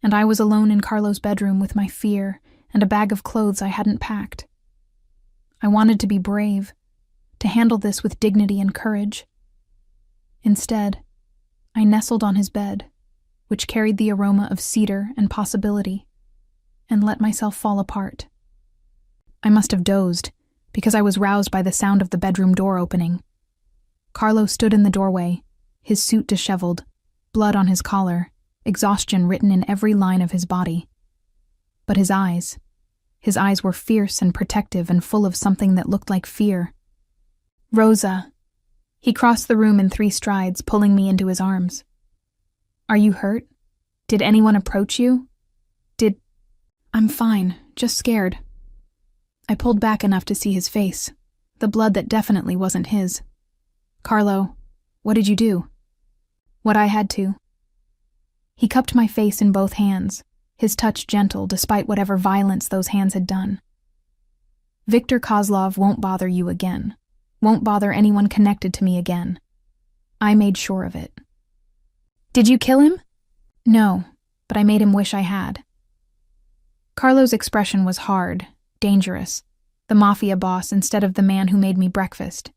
and I was alone in Carlo's bedroom with my fear and a bag of clothes I hadn't packed. I wanted to be brave, to handle this with dignity and courage. Instead, I nestled on his bed, which carried the aroma of cedar and possibility, and let myself fall apart. I must have dozed, because I was roused by the sound of the bedroom door opening. Carlo stood in the doorway, his suit disheveled, blood on his collar, exhaustion written in every line of his body. But his eyes were fierce and protective and full of something that looked like fear. Rosa. He crossed the room in 3 strides, pulling me into his arms. Are you hurt? Did anyone approach you? I'm fine, just scared. I pulled back enough to see his face, the blood that definitely wasn't his. Carlo, what did you do? What I had to. He cupped my face in both hands, his touch gentle despite whatever violence those hands had done. Viktor Kozlov won't bother you again, won't bother anyone connected to me again. I made sure of it. Did you kill him? No, but I made him wish I had. Carlo's expression was hard, dangerous, the Mafia boss instead of the man who made me breakfast.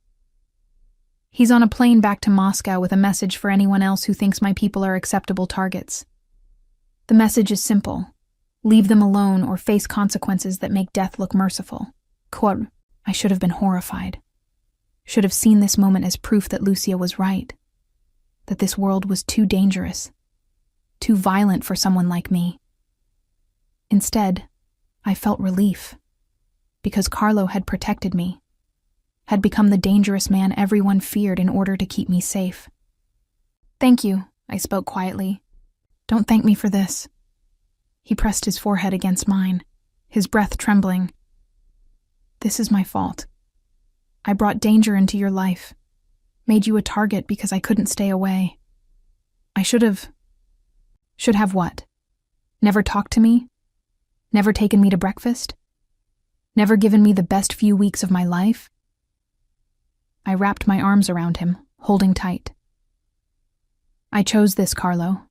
He's on a plane back to Moscow with a message for anyone else who thinks my people are acceptable targets. The message is simple. Leave them alone or face consequences that make death look merciful. Quote, I should have been horrified. Should have seen this moment as proof that Lucia was right. That this world was too dangerous. Too violent for someone like me. Instead, I felt relief. Because Carlo had protected me. Had become the dangerous man everyone feared in order to keep me safe. Thank you, I spoke quietly. Don't thank me for this. He pressed his forehead against mine, his breath trembling. This is my fault. I brought danger into your life, made you a target because I couldn't stay away. I should have what? Never talked to me? Never taken me to breakfast? Never given me the best few weeks of my life? I wrapped my arms around him, holding tight. I chose this, Carlo.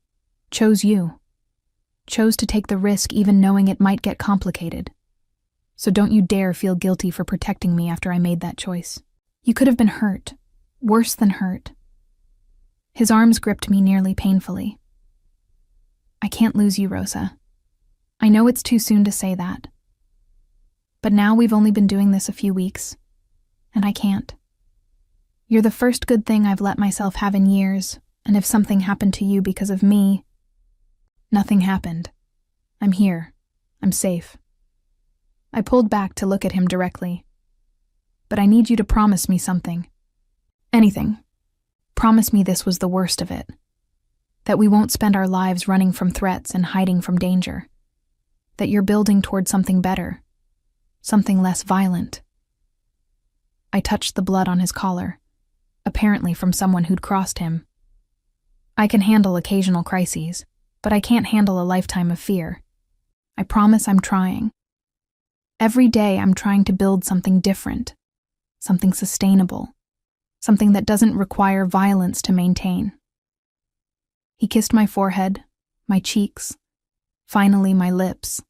Chose you. Chose to take the risk even knowing it might get complicated. So don't you dare feel guilty for protecting me after I made that choice. You could have been hurt. Worse than hurt. His arms gripped me nearly painfully. I can't lose you, Rosa. I know it's too soon to say that. But now we've only been doing this a few weeks, and I can't. You're the first good thing I've let myself have in years, and if something happened to you because of me, nothing happened. I'm here. I'm safe. I pulled back to look at him directly. But I need you to promise me something. Anything. Promise me this was the worst of it. That we won't spend our lives running from threats and hiding from danger. That you're building toward something better. Something less violent. I touched the blood on his collar, apparently from someone who'd crossed him. I can handle occasional crises, but I can't handle a lifetime of fear. I promise I'm trying. Every day I'm trying to build something different, something sustainable, something that doesn't require violence to maintain. He kissed my forehead, my cheeks, finally my lips,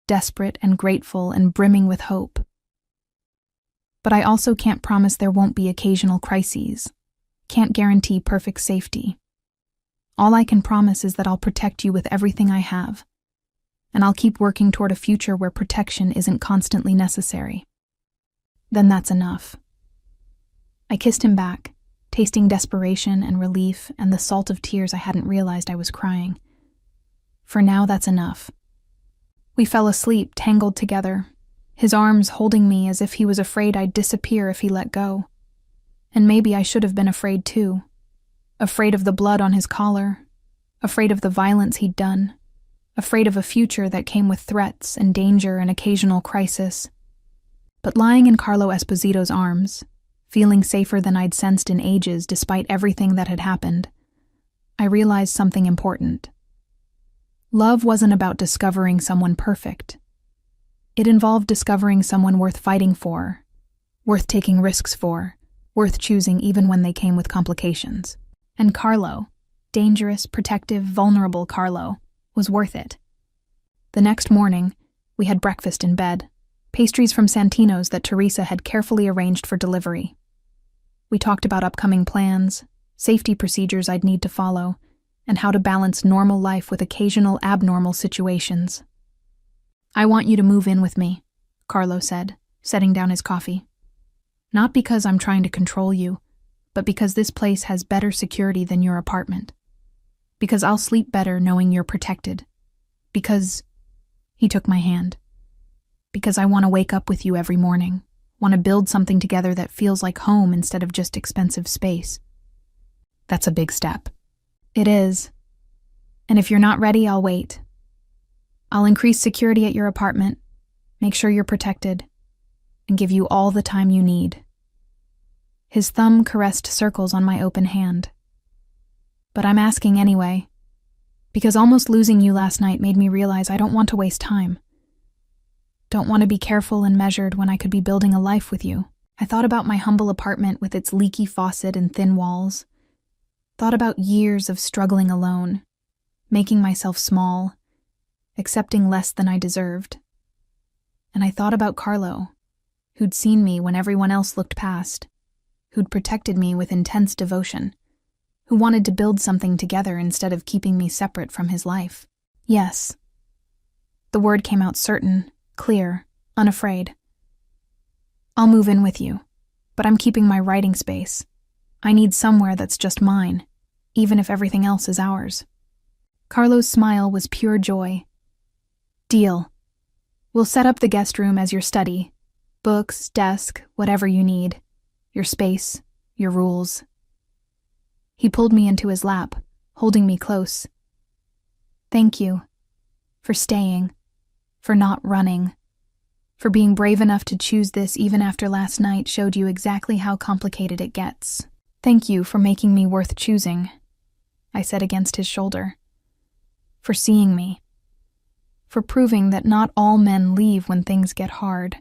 desperate and grateful and brimming with hope. But I also can't promise there won't be occasional crises, can't guarantee perfect safety. All I can promise is that I'll protect you with everything I have, and I'll keep working toward a future where protection isn't constantly necessary. Then that's enough. I kissed him back, tasting desperation and relief and the salt of tears I hadn't realized I was crying. For now, that's enough. We fell asleep, tangled together, his arms holding me as if he was afraid I'd disappear if he let go. And maybe I should have been afraid too. Afraid of the blood on his collar, afraid of the violence he'd done, afraid of a future that came with threats and danger and occasional crisis. But lying in Carlo Esposito's arms, feeling safer than I'd sensed in ages despite everything that had happened, I realized something important. Love wasn't about discovering someone perfect. It involved discovering someone worth fighting for, worth taking risks for, worth choosing even when they came with complications. And Carlo, dangerous, protective, vulnerable Carlo, was worth it. The next morning, we had breakfast in bed, pastries from Santino's that Teresa had carefully arranged for delivery. We talked about upcoming plans, safety procedures I'd need to follow, and how to balance normal life with occasional abnormal situations. I want you to move in with me, Carlo said, setting down his coffee. Not because I'm trying to control you, but because this place has better security than your apartment. Because I'll sleep better knowing you're protected. Because... He took my hand. Because I want to wake up with you every morning, want to build something together that feels like home instead of just expensive space. That's a big step. It is. And if you're not ready, I'll wait. I'll increase security at your apartment, make sure you're protected, and give you all the time you need. His thumb caressed circles on my open hand. But I'm asking anyway, because almost losing you last night made me realize I don't want to waste time. Don't want to be careful and measured when I could be building a life with you. I thought about my humble apartment with its leaky faucet and thin walls. Thought about years of struggling alone, making myself small, accepting less than I deserved. And I thought about Carlo, who'd seen me when everyone else looked past, who'd protected me with intense devotion, who wanted to build something together instead of keeping me separate from his life. Yes. The word came out certain, clear, unafraid. I'll move in with you, but I'm keeping my writing space. I need somewhere that's just mine, even if everything else is ours. Carlo's smile was pure joy. Deal. We'll set up the guest room as your study. Books, desk, whatever you need. Your space, your rules. He pulled me into his lap, holding me close. Thank you. For staying. For not running. For being brave enough to choose this even after last night showed you exactly how complicated it gets. Thank you for making me worth choosing, I said against his shoulder. For seeing me. For proving that not all men leave when things get hard.